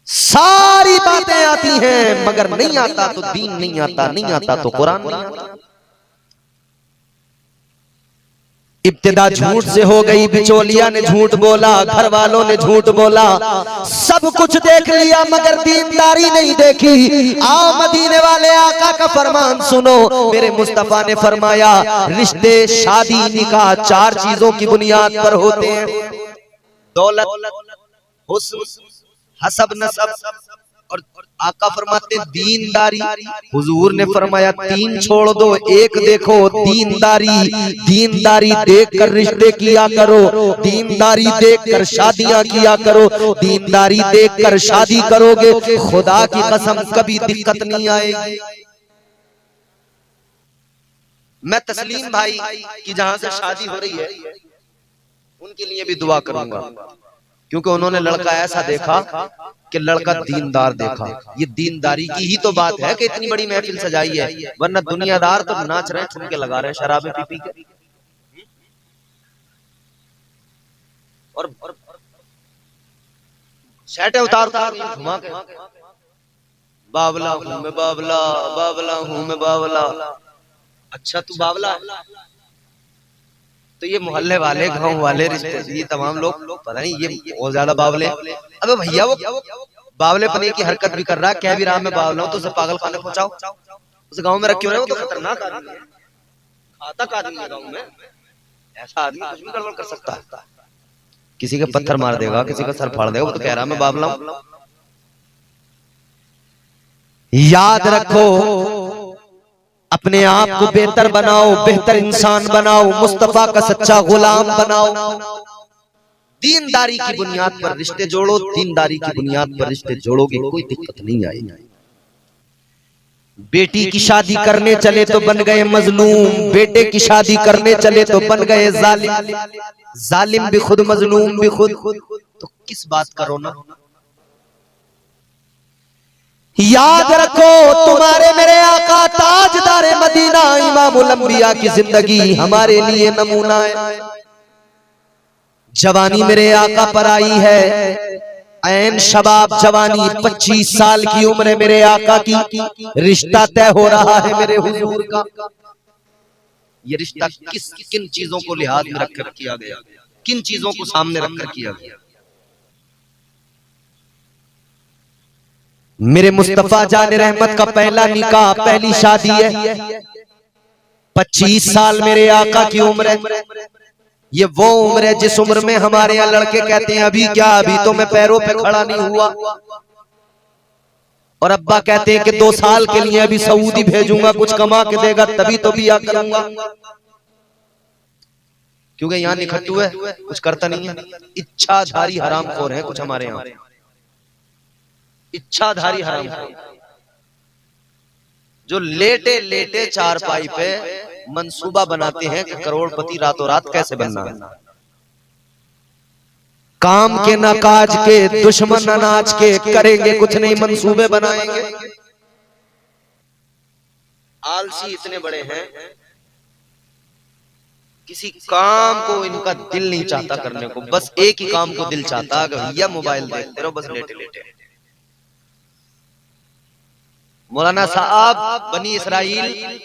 सारी बातें आती हैं मगर नहीं आता तो दीन नहीं आता, नहीं आता तो कुरान नहीं आता। इब्तिदा झूठ से हो गई, बिचौलिया ने झूठ बोला, घर वालों ने झूठ बोला, सब कुछ देख लिया मगर दीनदारी नहीं देखी। आओ मदीने वाले आका का फरमान सुनो। मेरे मुस्तफा ने फरमाया रिश्ते, शादी, निकाह 4 चीजों की बुनियाद पर होते हैं। दौलत, हुस्न, हसब, नसब और आका फरमाते दीनदारी। हुजूर ने फरमाया 3 छोड़ दो, 1 देखो। दीनदारी, दीनदारी देखकर रिश्ते किया करो, दीनदारी देखकर शादियां किया करो। दीनदारी देखकर शादी करोगे खुदा की कसम कभी दिक्कत नहीं आएगी। मैं तस्लीम भाई की जहां से शादी हो रही है उनके लिए भी दुआ करूंगा, क्योंकि उन्होंने लड़का ऐसा देखा कि लड़का दीनदार देखा। ये दीनदारी की ही तो बात है कि इतनी बड़ी महफिल सजाई है, वरना दुनियादार तो नाच रहे, ठुमके लगा रहे, शराबे पी पी के। और शर्टें उतार घुमा के बावला हूं मैं, बावला बावला हूं मैं, बावला। अच्छा तू बावला है? तो ये मोहल्ले वाले, गांव वाले, रिश्ते, ये तमाम लोग पता नहीं ये बहुत ज्यादा बावले। अबे भैया वो बावले पने की हरकत भी कर रहा है, कह भी रहा मैं बावला हूं, तो उसे पागल खाने पहुंचाओ, उसे गांव में रखे हो रहे हो। तो खतरनाक आदमी है, घातक आदमी है गांव में। ऐसा आदमी कुछ भी गड़बड़ कर सकता है, किसी के पत्थर मार देगा, किसी का सर फाड़ देगा। वो तो कह रहा मैं बावला हूं। याद रखो, अपने आप को बेहतर बनाओ, बेहतर इंसान बनाओ, मुस्तफा का सच्चा गुलाम बनाओ। दीनदारी की बुनियाद पर रिश्ते जोड़ो, दीनदारी की बुनियाद पर रिश्ते जोड़ोगे कोई दिक्कत नहीं आएगी। बेटी की शादी करने चले तो बन गए मजलूम, बेटे की शादी करने चले तो बन गए जालिम। जालिम भी खुद, मजलूम भी खुद, तो किस बात का रोना। याद रखो, तुम्हारे मेरे आका ताजदारे मदीना इमामुल अंबिया की जिंदगी हमारे लिए नमूना है। जवानी मेरे आका पर आई है, ऐन शबाब जवानी, 25 साल की उम्र है मेरे आका की। रिश्ता तय हो रहा है मेरे हुजूर का। ये रिश्ता किन चीजों को लिहाज में रखकर किया गया, किन चीजों को सामने रखकर किया गया। मेरे मुस्तफा जाने रहमत का पहला निकाह, पहली शादी है। 25 साल मेरे आका की उम्र है। ये वो उम्र है जिस उम्र में हमारे यहाँ लड़के कहते हैं अभी क्या, अभी तो मैं पैरों पे खड़ा नहीं हुआ। और अब्बा कहते हैं कि 2 साल के लिए अभी सऊदी भेजूंगा, कुछ कमा के देगा तभी तो बिया करूंगा। क्योंकि यहाँ निखट्टू है, कुछ करता नहीं है। इच्छाधारी हरामखोर है कुछ हमारे यहाँ, इच्छाधारी हरामखोर जो लेटे लेटे चारपाई पे मंसूबा बनाते हैं कि करोड़पति रातों रात कैसे बनना है। काम के न काज के, दुश्मन अनाज के, करेंगे कुछ नहीं, मंसूबे बनाएंगे। आलसी इतने बड़े हैं, किसी काम को इनका दिल नहीं चाहता करने को, बस एक ही काम को दिल चाहता है, भैया मोबाइल देखते रहो बस लेटे लेटे। मौलाना साहब बनी इसराइल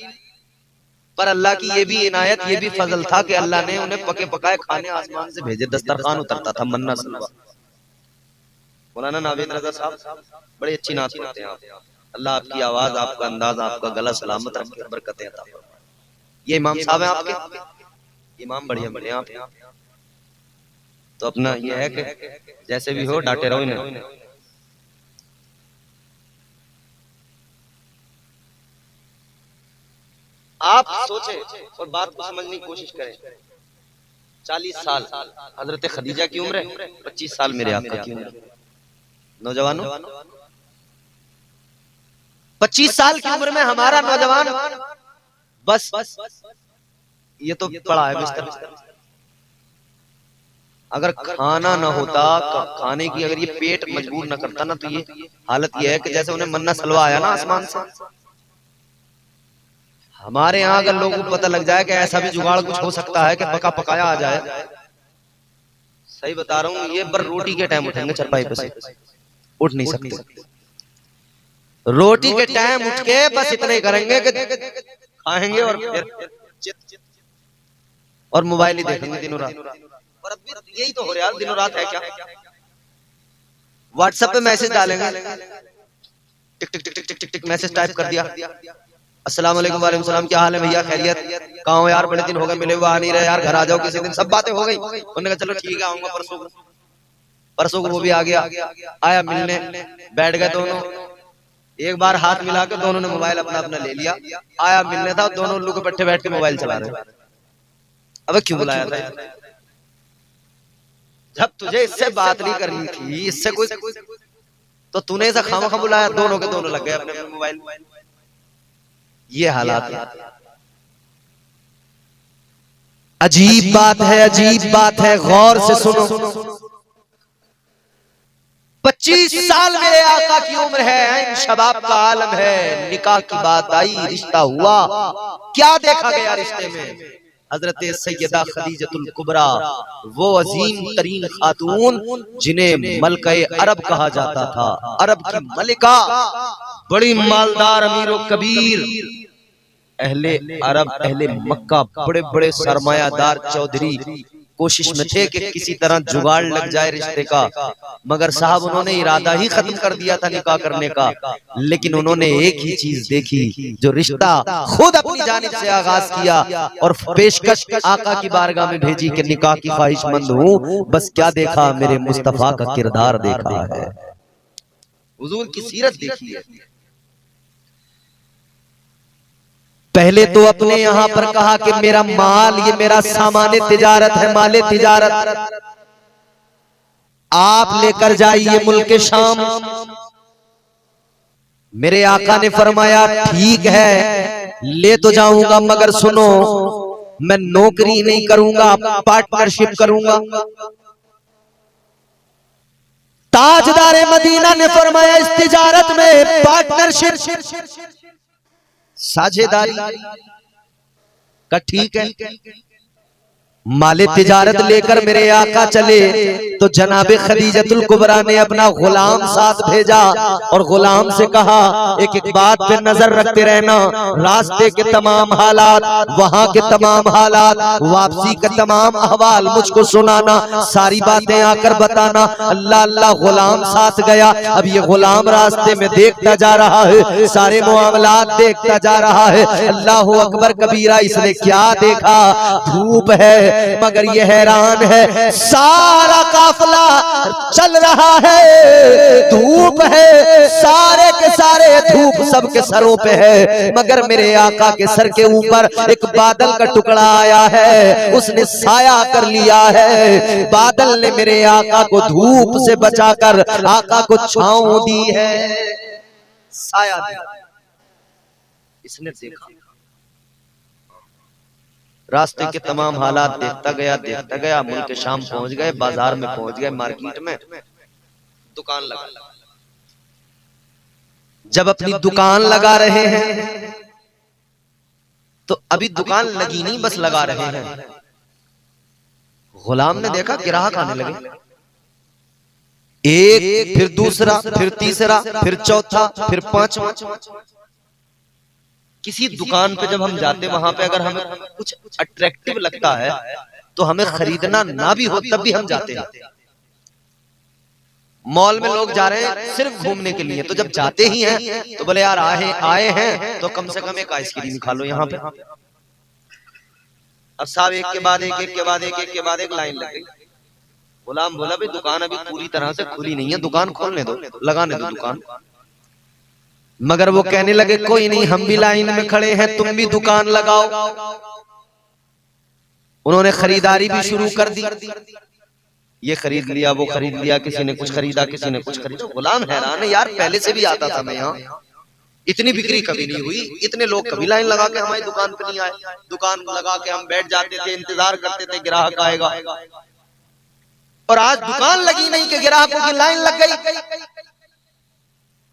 पर अल्लाह की ये भी इनायत, ये भी फजल था कि अल्लाह ने उन्हें पके पकाए खाने आसमान से भेजे, दस्तरखान उतरता था मन्ना सलवा। मौलाना नावेद रजा साहब बड़ी अच्छी नात पढ़ते हैं आप। अल्लाह आपकी आवाज, आपका अंदाज, आपका गला सलामत रखे, बरकतें अता फरमाए। ये इमाम साहब हैं आपके, इमाम बढ़िया बढ़िया आप। तो अपना ये है कि जैसे भी हो डांटे रहो इन्हें। आप सोचे और बात को समझने की कोशिश करें। 40 साल हजरत खदीजा की उम्र है, 25 साल मेरे आका की उम्र। नौजवानों 25 साल की उम्र में हमारा नौजवान बस ये तो पड़ा है बिस्तर। अगर खाना ना होता, खाने की अगर ये पेट मजबूर ना करता ना, तो ये हालत ये है कि जैसे उन्हें मन्ना सलवा आया ना आसमान से। हमारे यहाँ अगर लोगों को पता लग जाए कि ऐसा भी जुगाड़ कुछ हो सकता है कि पका पकाया आ जाए, सही बता रहा हूँ, ये पर रोटी के टाइम उठेंगे चरपाई पे से, उठ नहीं सकते। रोटी के टाइम उठ के बस इतना ही करेंगे कि खाएंगे और फिर और मोबाइल ही देखेंगे दिनों रात। और अब भी यही तो हो रहा है, दिनों रात है क्या। व्हाट्सएप पे मैसेज डालेंगे, टिक टिक टिक टिक टिक टिक टिक मैसेज टाइप कर दिया, अस्सलाम वालेकुम, वालेकुम सलाम, क्या हाल है भैया, खैरियत, कहाँ हो यार, बड़े दिन हो गए मिले हुए, आ नहीं रहे यार, घर आ जाओ किसी दिन। सब बातें हो गई। उन्होंने कहा चलो ठीक है आऊंगा परसों। परसों को वो भी आ गया, आया मिलने, बैठ गए दोनों। एक बार हाथ मिला के दोनों ने मोबाइल अपना अपना ले लिया। आया मिलने था, दोनों उल्लू के पट्टे बैठ के मोबाइल चला रहे। अब क्यों बुलाया था? जब तुझे इससे बात नहीं करनी थी, इससे कोई, तो तूने ऐसा खामा खा बुलाया, दोनों के दोनों लग गए अपने अपने मोबाइल। ये हालात है। अजीब बात है, अजीब बात है, गौर से सुनो। 25 साल मेरे आका की उम्र है, शबाब का आलम है, निकाह की बात आई, रिश्ता हुआ, क्या देखा गया रिश्ते में? हजरत सैयदा खदीजतुल कुबरा, वो अजीम तरीन खातून जिन्हें मलके अरब कहा जाता था, अरब की मलिका, बड़ी मालदार अमीरो कबीर, अहले अरब अहले मक्का, बड़े बड़े सरमायादार चौधरी कोशिश में थे कि किसी तरह जुगाड़ लग जाए रिश्ते का, मगर साहब उन्होंने इरादा ही खत्म कर दिया था निकाह करने का। लेकिन उन्होंने एक ही चीज देखी, जो रिश्ता खुद अपनी जानिब से आगाज किया और पेशकश आका की बारगाह में भेजी कि निकाह की ख्वाहिशमंद हूँ। बस क्या देखा? मेरे मुस्तफा का किरदार देखा है, हुजूर की सीरत देखी है। पहले तो अपने यहाँ पर कहा कि मेरा माल, ये मेरा सामान तिजारत है, माले तिजारत, आप लेकर जाइए मुल्क शाम। मेरे आका ने फरमाया ठीक है ले तो जाऊंगा, मगर सुनो मैं नौकरी नहीं करूंगा, पार्टनरशिप करूंगा। ताजदार मदीना ने फरमाया इस तिजारत में पार्टनरशिप, साझेदारी का ठीक है। माले तिजारत लेकर मेरे आका चले तो जनाबे खदीजतुल कुबरा ने अपना गुलाम साथ भेजा और गुलाम से कहा एक एक बात पे नजर रखते रहना, रास्ते के तमाम हालात, वहां के तमाम हालात, वापसी के तमाम अहवाल मुझको सुनाना, सारी बातें आकर बताना। अल्लाह अल्लाह गुलाम साथ गया। अब ये गुलाम रास्ते में देखता जा रहा है, सारे मामलात देखता जा रहा है। अल्लाह अकबर कबीरा, इसने क्या देखा? धूप है, मगर ये हैरान है, सारा काफिला चल रहा है, धूप है, सारे के सारे धूप सबके सरों पे है, मगर मेरे आका के सर के ऊपर एक बादल का टुकड़ा आया है, उसने साया कर लिया है। बादल ने मेरे आका को धूप से बचाकर आका को छांव दी है, साया दिया। इसने देखा, रास्ते के तमाम हालात देखता गया, मुल्क शाम पहुंच गए, बाजार में पहुंच गए, मार्केट में दुकान लगा। जब अपनी दुकान लगा रहे हैं तो अभी दुकान लगी नहीं, बस लगा रहे हैं। गुलाम ने देखा ग्राहक आने लगे, एक, फिर दूसरा, फिर तीसरा, फिर चौथा, फिर पांचवा। किसी दुकान पे जब हम जाते, वहां पे अगर हमें कुछ अट्रैक्टिव लगता है तो हमें खरीदना ना भी हो तब भी हम जाते हैं। मॉल में लोग जा रहे हैं सिर्फ घूमने के लिए, तो जब जाते ही हैं तो बोले यार आए हैं तो कम से कम एक आइसक्रीम खा लो यहाँ पे। अब साहब एक के बाद एक, एक के बाद एक, एक के बाद एक लाइन लग गई। गुलाम बोला भाई दुकान अभी पूरी तरह से खुली नहीं है, दुकान खोलने दो, लगाने दो दुकान। मगर वो कहने लगे कोई नहीं, हम भी लाइन में खड़े हैं, तुम भी दुकान लगाओ। उन्होंने खरीदारी भी शुरू कर दी, ये खरीद लिया, वो खरीद लिया, किसी ने कुछ खरीदा, किसी ने कुछ खरीदा। गुलाम हैरान है, यार पहले से भी आता था मैं यहाँ, इतनी बिक्री कभी नहीं हुई, इतने लोग कभी लाइन लगा के हमारी दुकान पे नहीं आए। दुकान लगा के हम बैठ जाते थे, इंतजार करते थे ग्राहक आएगा, और आज दुकान लगी नहीं कि ग्राहकों की लाइन लग गई।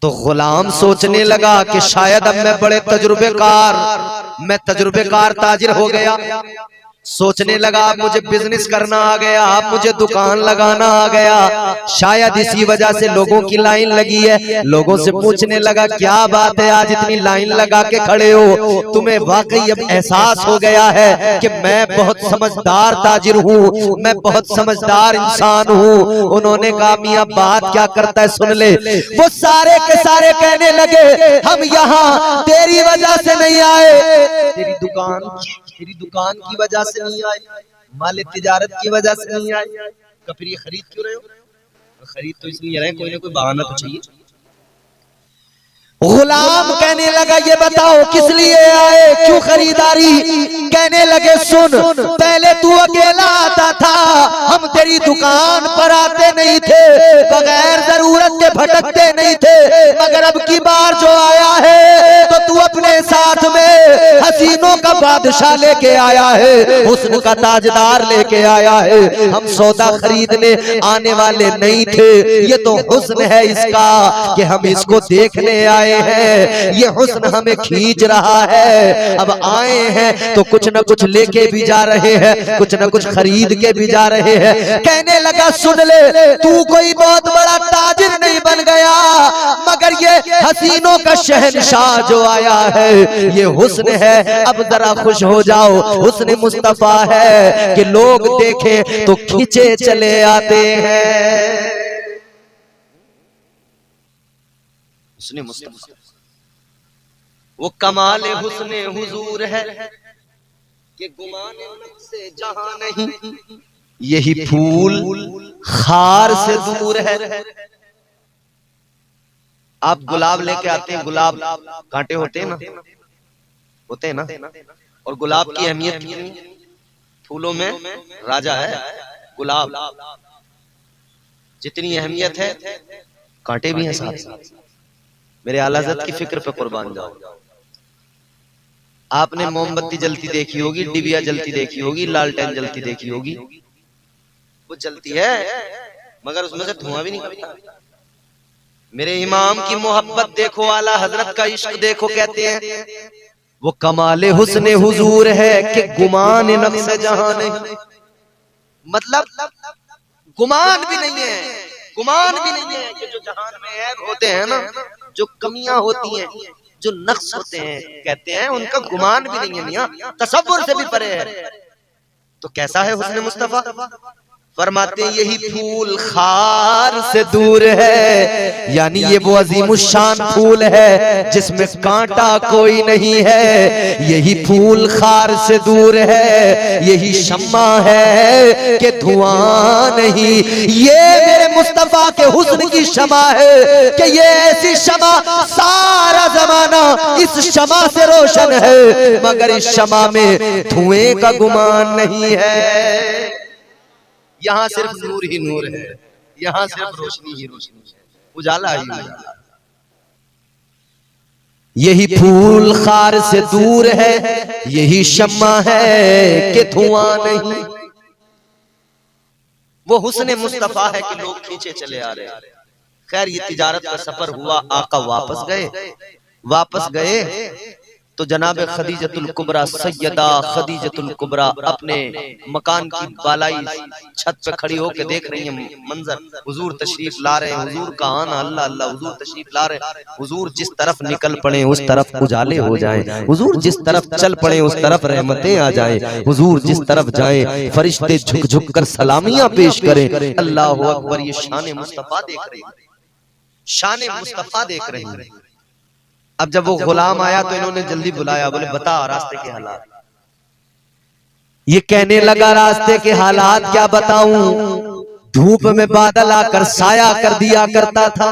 तो गुलाम सोचने लगा कि शायद अब मैं बड़े तजुर्बेकार ताजिर हो गया, सोचने लगा अब मुझे बिजनेस करना आ गया, अब मुझे दुकान लगाना आ गया। शायद इसी वजह से लोगों की लाइन लगी है। लोगों से पूछने लगा क्या बात है आज इतनी लाइन लगा के खड़े हो, तुम्हें वाकई अब एहसास हो गया है कि मैं बहुत समझदार ताजिर हूँ, मैं बहुत समझदार इंसान हूँ। उन्होंने कहा मियां बात क्या करता है सुन ले। वो सारे के सारे कहने लगे हम यहाँ तेरी वजह से नहीं आए, तेरी दुकान की वजह से नहीं आए, माल तिजारत की वजह से नहीं आए। तो फिर ये खरीद क्यों रहे हो? खरीद तो इसलिए रहे कोई ना कोई बहाना तो चाहिए। गुलाम कहने लगा ये बताओ किस लिए आए, क्यों खरीदारी? कहने लगे सुन, पहले तू अकेला आता था, हम तेरी दुकान पर आते नहीं थे, बगैर जरूरत के भटकते नहीं थे, मगर अब की बार जो आया है तो तू अपने साथ में हसीनों का बादशाह लेके आया है, हुस्न का ताजदार लेके आया है। हम सौदा खरीदने आने वाले नहीं थे, ये तो हुस्न है इसका कि हम इसको देखने आए हैं, ये हुस्न हमें खींच रहा है। अब आए हैं तो कुछ न कुछ लेके भी जा रहे हैं, कुछ न कुछ खरीद के भी जा रहे हैं। कहने लगा सुन ले, तू कोई बहुत बड़ा ताजिर नहीं बन गया, मगर ये हसीनों का शहंशाह जो आया है ये हुस्न है। अब जरा खुश हो जाओ, हुस्न मुस्तफा है कि लोग देखे तो खींचे चले आते हैं। हुस्न मुस्तफा वो कमाल हुस्न हुजूर है कि गुमाने से जहां नहीं, यही फूल खार से दूर है। आप गुलाब लेके आते हैं, गुलाब कांटे होते हैं ना, होते हैं ना, और गुलाब की अहमियत फूलों में राजा है। गुलाब जितनी अहमियत है कांटे भी हैं साथ साथ। मेरे आला हज़रत की फिक्र पे कुर्बान जाओ। आपने मोमबत्ती जलती देखी होगी, डिबिया जलती देखी होगी, लालटेन जलती देखी होगी, वो जलती है मगर उसमें से धुआं भी निकलता। मेरे इमाम की मोहब्बत देखो, आला हजरत का इश्क देखो, कहते हैं वो कमाले हुस्न हुजूर है कि गुमान नफ्स जहां नहीं। मतलब गुमान भी नहीं है, गुमान भी नहीं है कि जो जहान में ऐब होते हैं ना, जो कमियां होती हैं, जो नक्स होते हैं, कहते हैं उनका गुमान भी नहीं है मियां, तसव्वुर से भी परे है। तो कैसा है हुस्न मुस्तफा? फरमाते हैं यही फूल खार से दूर है, यानी ये वो अजीमुशान फूल है जिसमें कांटा कोई नहीं है। यही फूल खार से दूर है, यही शम्मा है कि धुआं नहीं। ये मेरे मुस्तफा के हुस्न की शमा है कि ये ऐसी शमा सारा जमाना इस शमा से रोशन है, मगर इस शमा में धुएं का गुमान नहीं है। यहाँ सिर्फ नूर ही नूर है, यहाँ सिर्फ रोशनी ही रोशनी है, उजाला ही उजाला। यही फूल खार से दूर है, यही शम्मा है कि धुआं नहीं। वो हुस्न मुस्तफा है कि लोग खींचे चले आ रहे हैं। खैर ये तिजारत का सफर हुआ, आका वापस गए तो जनाब खदीजतुल कुबरा, सैयदा खदीजतुल कुबरा अपने मकान की बालाई छत पे खड़ी होकर देख रही है मंजर। हुजूर तशरीफ ला रहे हैं, हुजूर का आना, अल्लाह अल्लाह, हुजूर तशरीफ ला रहे हैं। हुजूर जिस तरफ निकल पड़े उस तरफ उजाले हो जाएं, हुजूर जिस तरफ चल पड़े उस तरफ रहमतें आ जाएं, हुजूर जिस तरफ जाएं फरिश्ते झुक झुक कर सलामियां पेश करें। अल्लाह अकबर। ये शान मुस्तफा देख रही है, शान मुस्तफा देख रही है। अब जब वो गुलाम आया तो इन्होंने जल्दी बुलाया, बोले बता रास्ते के हालात। ये कहने लगा रास्ते के हालात क्या बताऊं, धूप में बादल आकर साया कर दिया करता था,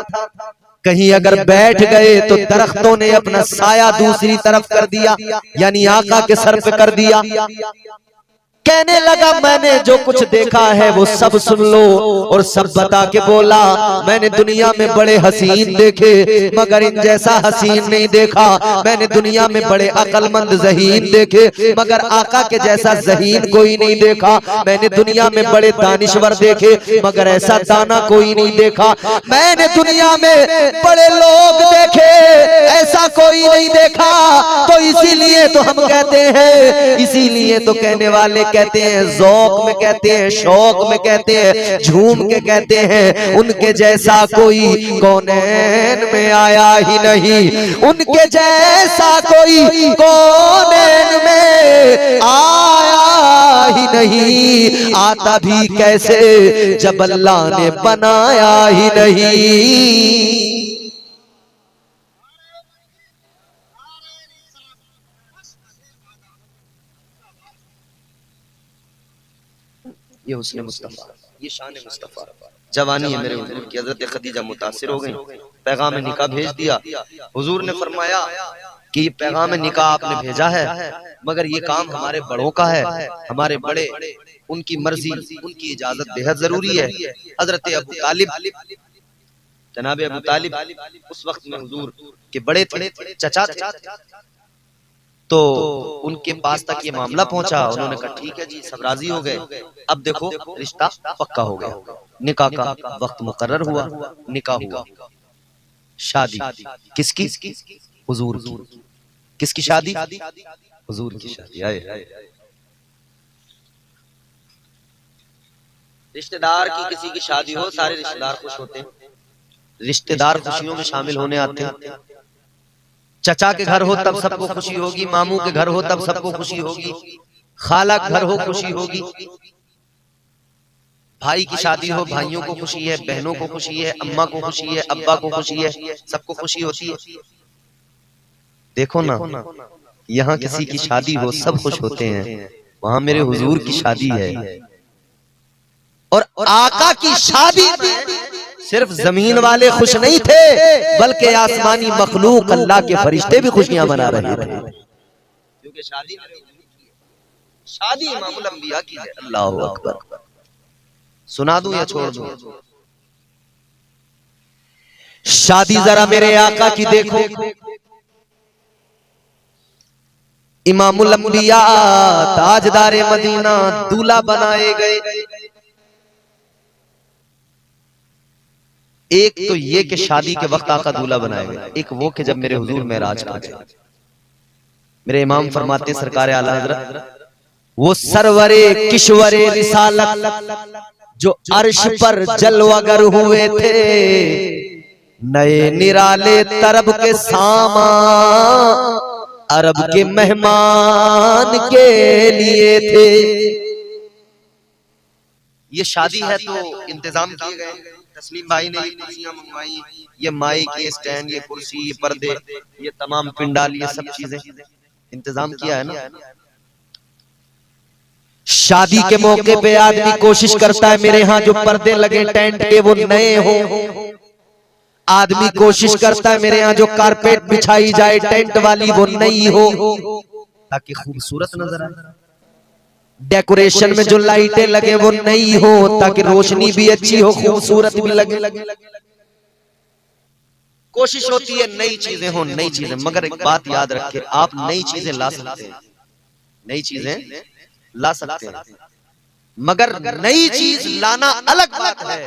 कहीं अगर बैठ गए तो दरख्तों ने अपना साया दूसरी तरफ कर दिया, यानी आका के सर पे कर दिया। कहने लगा मैंने जो कुछ देखा है वो सब सुन लो, और सब बता के बोला मैंने दुनिया में बड़े हसीन देखे मगर इन जैसा हसीन नहीं देखा, मैंने दुनिया में बड़े अक्लमंद ज़हीन देखे मगर आका के जैसा ज़हीन कोई नहीं देखा, मैंने दुनिया में बड़े दानिश्वर देखे मगर ऐसा दाना कोई नहीं देखा, मैंने दुनिया में बड़े लोग देखे ऐसा कोई नहीं देखा, तो इसीलिए तो हम कहते हैं, इसीलिए तो कहने वाले कहते हैं, ज़ौक़ में कहते हैं, शौक में कहते हैं, झूम के कहते हैं, उनके जैसा कोई कौनैन में आया ही नहीं, उनके जैसा कोई कौनैन में आया ही नहीं, आता भी कैसे जब अल्लाह ने बनाया ही नहीं। ये हुस्न मुस्तफा, ये शान मुस्तफा। जवानी है मेरे हुजूर की, हजरत खदीजा मुतासिर हो गई, पैगाम निकाह भेज दिया। हुजूर ने फरमाया कि ये पैगाम निकाह आपने भेजा है, मगर ये काम हमारे बड़ों का है, हमारे बड़े, उनकी मर्जी, उनकी इजाजत बेहद जरूरी है। हजरत अबू तालिब, जनाब अबू तालिब उस वक्त में हुजूर के बड़े थे, चचा थे, तो उनके पास तक ये मामला पहुंचा। उन्होंने कहा ठीक है जी, सब राजी हो गए। अब देखो रिश्ता पक्का हो गया, निकाह का वक्त मुकर्रर हुआ, निकाह हुआ। शादी किसकी? हुजूर की। किसकी शादी? हुजूर की शादी। आए रिश्तेदार की किसी की शादी हो, सारे रिश्तेदार खुश होते हैं, रिश्तेदार खुशियों में शामिल होने आते हैं। चचा के घर हो तब सबको खुशी होगी, मामू के घर हो तब सबको खुशी होगी, खाला के घर हो खुशी होगी, भाई की शादी हो भाइयों को खुशी है, बहनों को खुशी है, अम्मा को खुशी है, अब्बा को खुशी है, सबको खुशी होती है। देखो ना, यहाँ किसी की शादी हो सब खुश होते हैं, वहां मेरे हुजूर की शादी है। और आका की शादी सिर्फ जमीन वाले खुश नहीं थे, बल्कि आसमानी मखलूक अल्लाह के फरिश्ते भी खुशियां मना रहे थे, क्योंकि शादी इमामुल अंबिया की है। अल्लाहु अकबर। सुना दूं या छोड़ दूं? शादी जरा मेरे आका की देखो, इमामुल अंबिया ताजदारे मदीना दूल्हा बनाए गए। एक तो ये कि शादी के वक्त आका दूल्हा बनाए गए, एक वो कि जब मेरे हुजूर मेराज कर गए। मेरे इमाम फरमाते सरकार आला हजरत, वो सरवरे किश्वरे रिसालत जो अर्श पर जलवागर हुए थे, नए निराले तरब के सामा अरब के मेहमान के लिए थे। ये शादी है तो इंतजाम किए गए, तस्लीम भाई ने कुर्सियां मंगवाई, ये माइक, ये स्टैंड, ये कुर्सी, ये पर्दे, ये तमाम पिंडाल, ये सब चीजें इंतजाम किया है ना। शादी के मौके पे आदमी कोशिश करता है मेरे यहाँ जो पर्दे लगे टेंट के वो नए हो, आदमी कोशिश करता है मेरे यहाँ जो कारपेट बिछाई जाए टेंट वाली वो नई हो, ताकि खूबसूरत नजर आए। डेकोरेशन में जो लाइटें लगे वो नई हो, ताकि रोशनी भी अच्छी हो, खूबसूरत भी लगे। कोशिश होती है नई चीजें हो, नई चीजें। मगर एक बात याद रखें, आप नई चीजें ला सकते हैं, नई चीजें ला सकते हैं, मगर नई चीज लाना अलग बात है।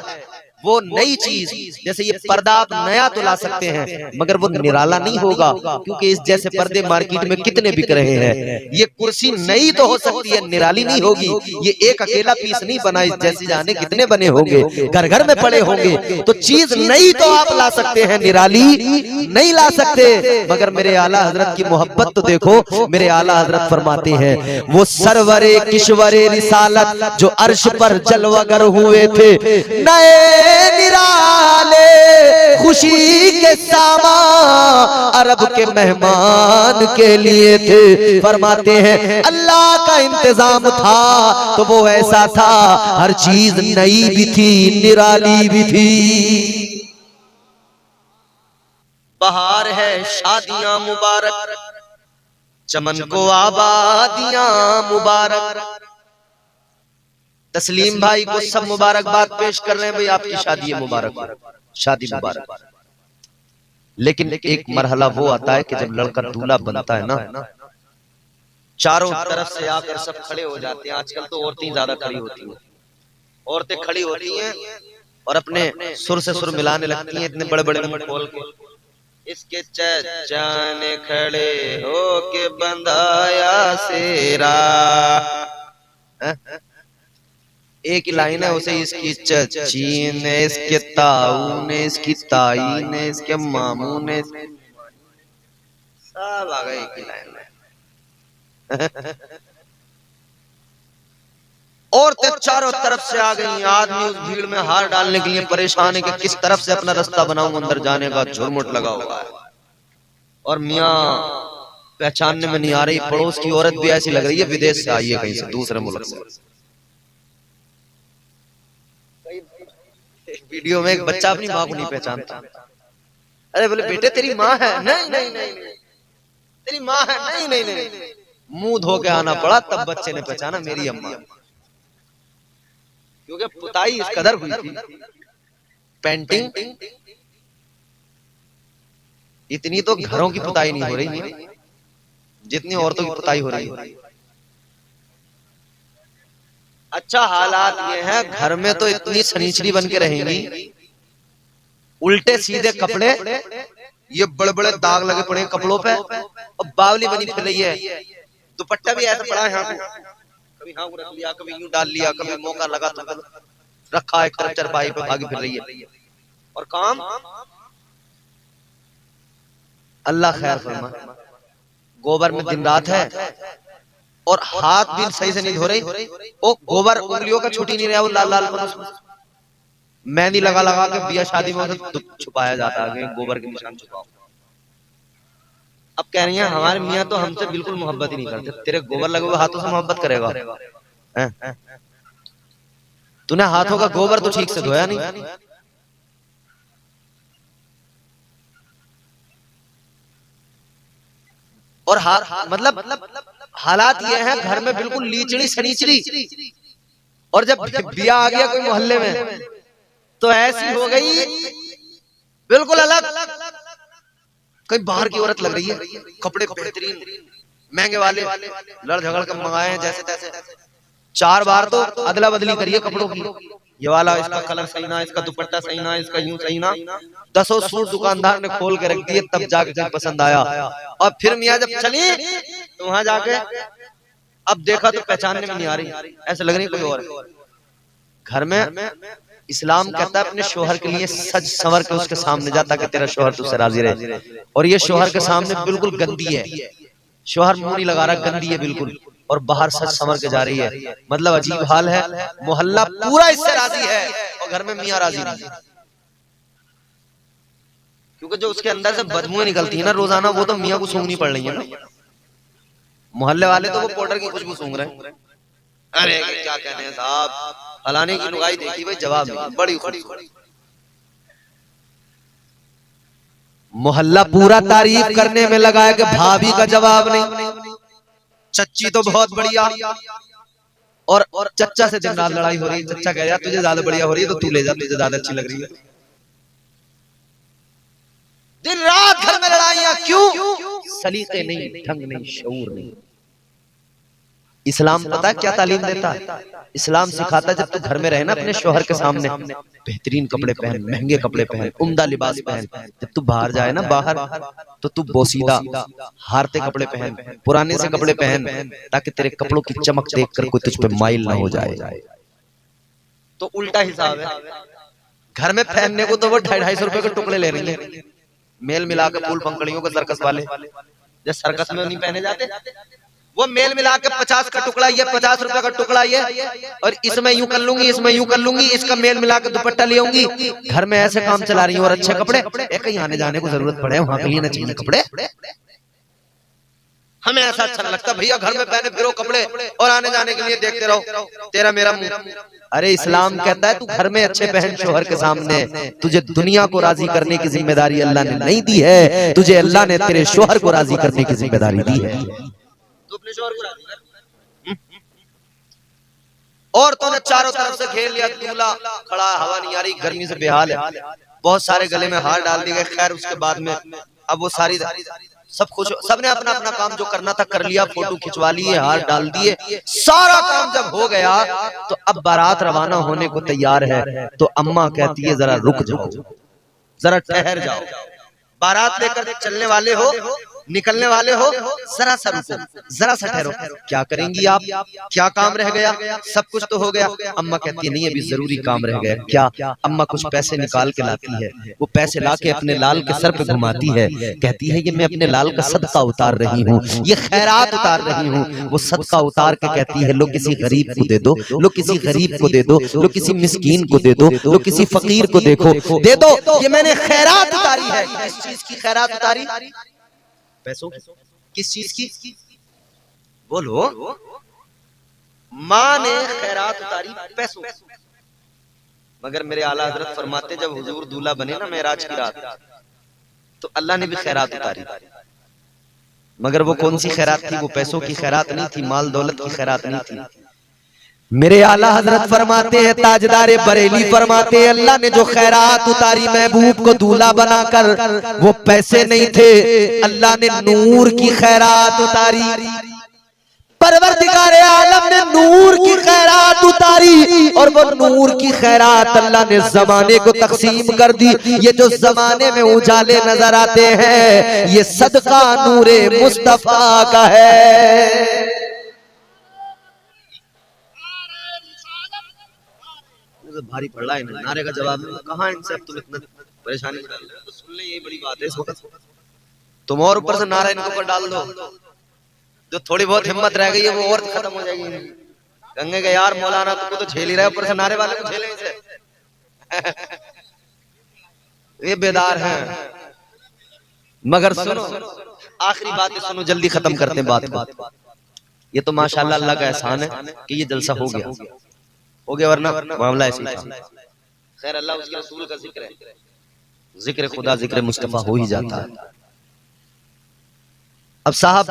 वो नई चीज जैसे ये पर्दा आप नया तो ला सकते हैं, मगर वो निराला नहीं होगा, क्योंकि इस जैसे पर्दे मार्केट में कितने बिक रहे हैं। ये कुर्सी नई तो हो सकती है, निराली नहीं होगी। ये एक अकेला पीस नहीं बना, इस जैसे जाने कितने बने होंगे, घर घर में पड़े होंगे। तो चीज नई तो आप ला सकते हैं, निराली नहीं ला सकते। मगर मेरे आला हजरत की मोहब्बत तो देखो, मेरे आला हजरत फरमाते हैं वो सरवरे किश्वरे रिसालत जो अर्श पर जलवागर हुए थे, नए निराले खुशी के सामा अरब के मेहमान के लिए थे। फरमाते हैं अल्लाह का इंतजाम था तो वो ऐसा था, हर चीज नई भी थी, निराली भी थी। बहार है शादियां मुबारक, चमन को आबादियां मुबारक। तस्लीम भाई को सब मुबारकबाद पेश कर रहे हैं, भाई आपकी शादी मुबारक, शादी मुबारक। लेकिन एक मरहला वो आता है कि जब लड़का दूल्हा बनता है ना, चारों तरफ से आकर सब खड़े हो जाते हैं। आजकल तो औरतें ज्यादा खड़ी होती हैं, औरतें खड़ी होती हैं और अपने सुर से सुर मिलाने लगती हैं, इतने बड़े बड़े मुंह खोल के, इसके चचा ने खड़े हो के बंधाया सेरा। एक ही लाइन है उसे, इसकी चची ने, इसके ताऊ ने, इसकी ताई ने, इसके मामू ने, सब आ गए एक ही लाइन में। औरतें चारों तरफ से आ गई। आदमी उस भीड़ में हार डालने के लिए परेशान है कि किस तरफ से अपना रास्ता बनाऊं, अंदर जाने का झुरमुट लगा हुआ है। और मियाँ पहचानने में नहीं आ रही, पड़ोस की औरत भी ऐसी लग रही है विदेश से आई है, कहीं से दूसरे मुल्क से। वीडियो में एक बच्चा अपनी माँ को नहीं पहचानता। अरे बोले बेटे तेरी माँ है? नहीं नहीं नहीं, तेरी माँ है? नहीं नहीं नहीं। मुंह धो के आना पड़ा, तब बच्चे ने पहचाना मेरी अम्मा। क्योंकि पुताई इस कदर हुई थी, पेंटिंग इतनी तो घरों की पुताई नहीं हो रही है जितनी औरतों की पुताई हो रही है। अच्छा हालात ये है, घर में तो इतनी सनीचरी बन के रहेंगी, उल्टे सीधे कपड़े, ये बड़े बड़े दाग लगे पड़े कपड़ों पे, और बावली बनी फिर रही है। दुपट्टा भी ऐसा पड़ा है यहाँ पे, कभी यहाँ को रख लिया, कभी यूं डाल लिया, कभी मौका लगा तो रखा एक तरफ चरपाई पे, भागी फिर रही है। और काम अल्लाह खैर फरमा, गोबर में दिन रात है, और हाथ भी सही से नहीं धो रही। वो गोबर उंगलियों का छूट ही नहीं रहा, वो लाल लाल मेहंदी लगा लगा के बिया शादी में छुपाया जाता है, गोबर के निशान छुपाओ। अब कह रही है हमारे मियाँ तो हमसे बिल्कुल मोहब्बत ही नहीं करते, तेरे गोबर लगे हुए हाथों से मोहब्बत करेगा? तूने हाथों का गोबर तो ठीक से धोया नहीं। और मतलब हालात ये हैं, घर में बिल्कुल लीचड़ी सनीचरी, और जब बिया आ गया कोई मोहल्ले में तो ऐसी हो गई बिल्कुल अलग, कहीं बाहर की औरत लग रही है, कपड़े बेहतरीन महंगे वाले लड़ झगड़ कर मंगाए हैं जैसे तैसे। 4 बार तो अदला बदली करिए कपड़ों की, ये वाला इसका कलर सही ना, इसका दुपट्टा सही ना, इसका यूं सही ना। 10 सूट दुकानदार ने खोल के रख दिए, तब जाके पसंद आया। और फिर मियाँ जब चली तो वहां जाके अब देखा तो पहचानने में नहीं आ रही, ऐसे लग रही कोई और। घर में इस्लाम कहता है अपने शोहर के लिए सज संवर के उसके सामने जा, ताकि तेरा शोहर तुझसे राजी रहे। और ये शोहर के सामने बिल्कुल गंदी है, शोहर मुंह नहीं लगा रहा, गंदी है बिल्कुल, और बाहर सच संवर के जा रही है। मतलब अजीब हाल है, मोहल्ला पूरा इससे राजी है और घर में मियाँ राजी नहीं है। क्योंकि जो उसके अंदर से बदबुएं निकलती है ना रोजाना, वो तो मियाँ को सूंघनी पड़ रही है ना। मोहल्ले वाले तो वो पाउडर की खुशबू सूंघ रहे हैं। अरे क्या कहने हैं साहब, फलाने की लुगाई देखी भाई, जवाब नहीं, बड़ी खूबसूरत। मोहल्ला पूरा तारीफ करने में लगा है कि भाभी का जवाब नहीं, चच्ची तो बहुत बढ़िया, और चच्चा से दिन रात लड़ाई हो रही है। चच्चा कह रहा तुझे ज्यादा बढ़िया हो रही है तो तू ले जा, तुझे ज्यादा अच्छी लग रही है। दिन रात घर में लड़ाइयां, क्यों? सलीके नहीं, ढंग नहीं, शऊर नहीं। इस्लाम पता है क्या तालीम देता है? इस्लाम सिखाता है जब तू घर में रहे ना अपने शोहर के सामने, बेहतरीन कपड़े पहन, महंगे कपड़े पहन, उम्दा लिबास पहन। जब तू बाहर जाए ना बाहर, तो तू बोसीदा हारते कपड़े पहन, पुराने से कपड़े पहन, ताकि तेरे कपड़ों की चमक देखकर कोई तुझ पे माइल ना हो जाए। तो उल्टा हिसाब है, घर में पहनने को तो वो 250 रुपए के टुकड़े ले रही है, मेल मिला के फूल पंखड़ियों के सर्कस वाले, जब सर्कस में नहीं पहने जाते, वो मेल मिला के 50 का टुकड़ा ये, 50 रुपए का टुकड़ा ये, और इसमें यूं कर लूंगी, इसमें यूं कर लूंगी, इसका मेल मिला के दुपट्टा ले आऊंगी। घर में ऐसे काम चला रही हूँ, और अच्छे कपड़े, कहीं आने जाने को जरूरत पड़े वहां के लिए ना चाहिए कपड़े। हमें ऐसा अच्छा लगता भैया घर में पहने फिरो कपड़े, और आने जाने के लिए देखते रहो तेरा मेरा मुंह। अरे इस्लाम कहता है तू घर में अच्छे पहन शोहर के सामने, तुझे दुनिया को राजी करने की जिम्मेदारी अल्लाह ने नहीं दी है, तुझे अल्लाह ने तेरे शोहर को राजी करने की जिम्मेदारी दी है। अपने शोहर को राजी कर। और तो ने चारों तरफ से घेर लिया, दूल्हा खड़ा, हवा नहीं आ रही, गर्मी से बेहाल है, बहुत सारे गले में हार डाल दिए गए। खैर उसके बाद में अब वो सारी सब कुछ, सबने अपना अपना काम जो करना था कर लिया, फोटो खिंचवा लिए, हार डाल दिए, सारा काम जब हो गया तो अब बारात रवाना होने को तैयार है। तो अम्मा कहती है जरा रुक जाओ, जरा ठहर जाओ, बारात लेकर चलने वाले हो, निकलने वाले हो, जरा सा रुको, जरा सा ठहरो, क्या करेंगी आप? क्या काम रह गया? सब कुछ तो हो गया। अम्मा कहती है नहीं अभी जरूरी काम रह गया। क्या? अम्मा कुछ पैसे निकाल के लाती है, वो पैसे लाके अपने लाल के सर पे घुमाती है, कहती है ये मैं अपने लाल का सदका उतार रही हूँ, ये खैरात उतार रही हूँ। वो सदका उतार के कहती है लो किसी गरीब को दे दो, लो किसी गरीब को दे दो, लो किसी मिस्कीन को दे दो, लो किसी फकीर को देखो दे दो, ये मैंने खैरात उतारी है। किस चीज की खैरात उतारी? पैसों। किस चीज की? बोलो। माँ ने खैरात उतारी पैसों। मगर मेरे आला हजरत फरमाते जब हुजूर दूल्हा बने ना मेराज की रात, तो अल्लाह ने भी खैरात उतारी। मगर वो कौन सी खैरात थी? वो पैसों की खैरात नहीं थी, माल दौलत की खैरात नहीं थी। मेरे आला हजरत फरमाते हैं, ताजदारे बरेली फरमाते हैं, अल्लाह ने जो खैरात उतारी महबूब को दूल्हा बनाकर, वो पैसे नहीं थे, अल्लाह ने नूर की खैरात उतारी। परवरदिगारे आलम ने नूर की खैरात उतारी, और वो नूर की खैरात अल्लाह ने जमाने को तकसीम कर दी। ये जो जमाने में उजाले नजर आते हैं, ये सदका नूरे मुस्तफा का है। भारी पड़ रहा है नारे का जवाब कहाँ? इनसे अब तुम इतना परेशानी में डाल रहे हो, तो सुन ले यही बड़ी बात है इस वक्त। तुम और ऊपर से नारा इनके ऊपर डाल दो, जो थोड़ी बहुत हिम्मत रह गई है वो और खत्म हो जाएगी। कहेंगे कि यार मौलाना तुमको तो झेल ही रहा है, ऊपर से नारे वाले को झेले इसे। ये बेदार हैं। मगर सुनो, आखिरी बात है, सुनो जल्दी खत्म करते हैं बात को। ये तो माशाल्लाह अल्लाह का एहसान है कि ये जलसा हो गया, वरना मामला ऐसे ही था। खैर अल्लाह उसके रसूल का जिक्र है, जिक्र खुदा जिक्र मुस्तफा हो ही जाता है। अब साहब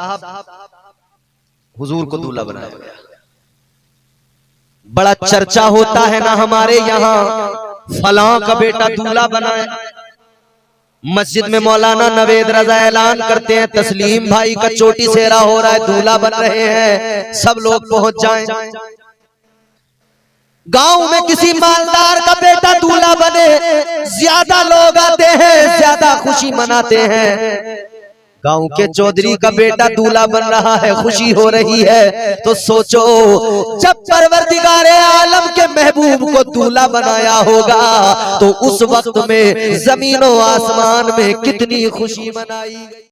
हुजूर को दूल्हा बनाया गया, बड़ा चर्चा होता है ना हमारे यहाँ, फलां का बेटा दूल्हा बना है। मस्जिद में मौलाना नवेद रजा ऐलान करते हैं, तस्लीम भाई का चोटी सेरा हो रहा है, दूल्हा बन रहे हैं, सब लोग पहुंच जाएं। गांव में किसी मालदार का बेटा दूल्हा बने, ज्यादा लोग आते हैं, ज्यादा खुशी मनाते हैं। गांव के चौधरी का बेटा दूल्हा बन रहा है, खुशी हो रही है। तो सोचो जब परवरदिगारे आलम के महबूब को दूल्हा बनाया होगा, तो उस वक्त में जमीन और आसमान में कितनी खुशी मनाई गई।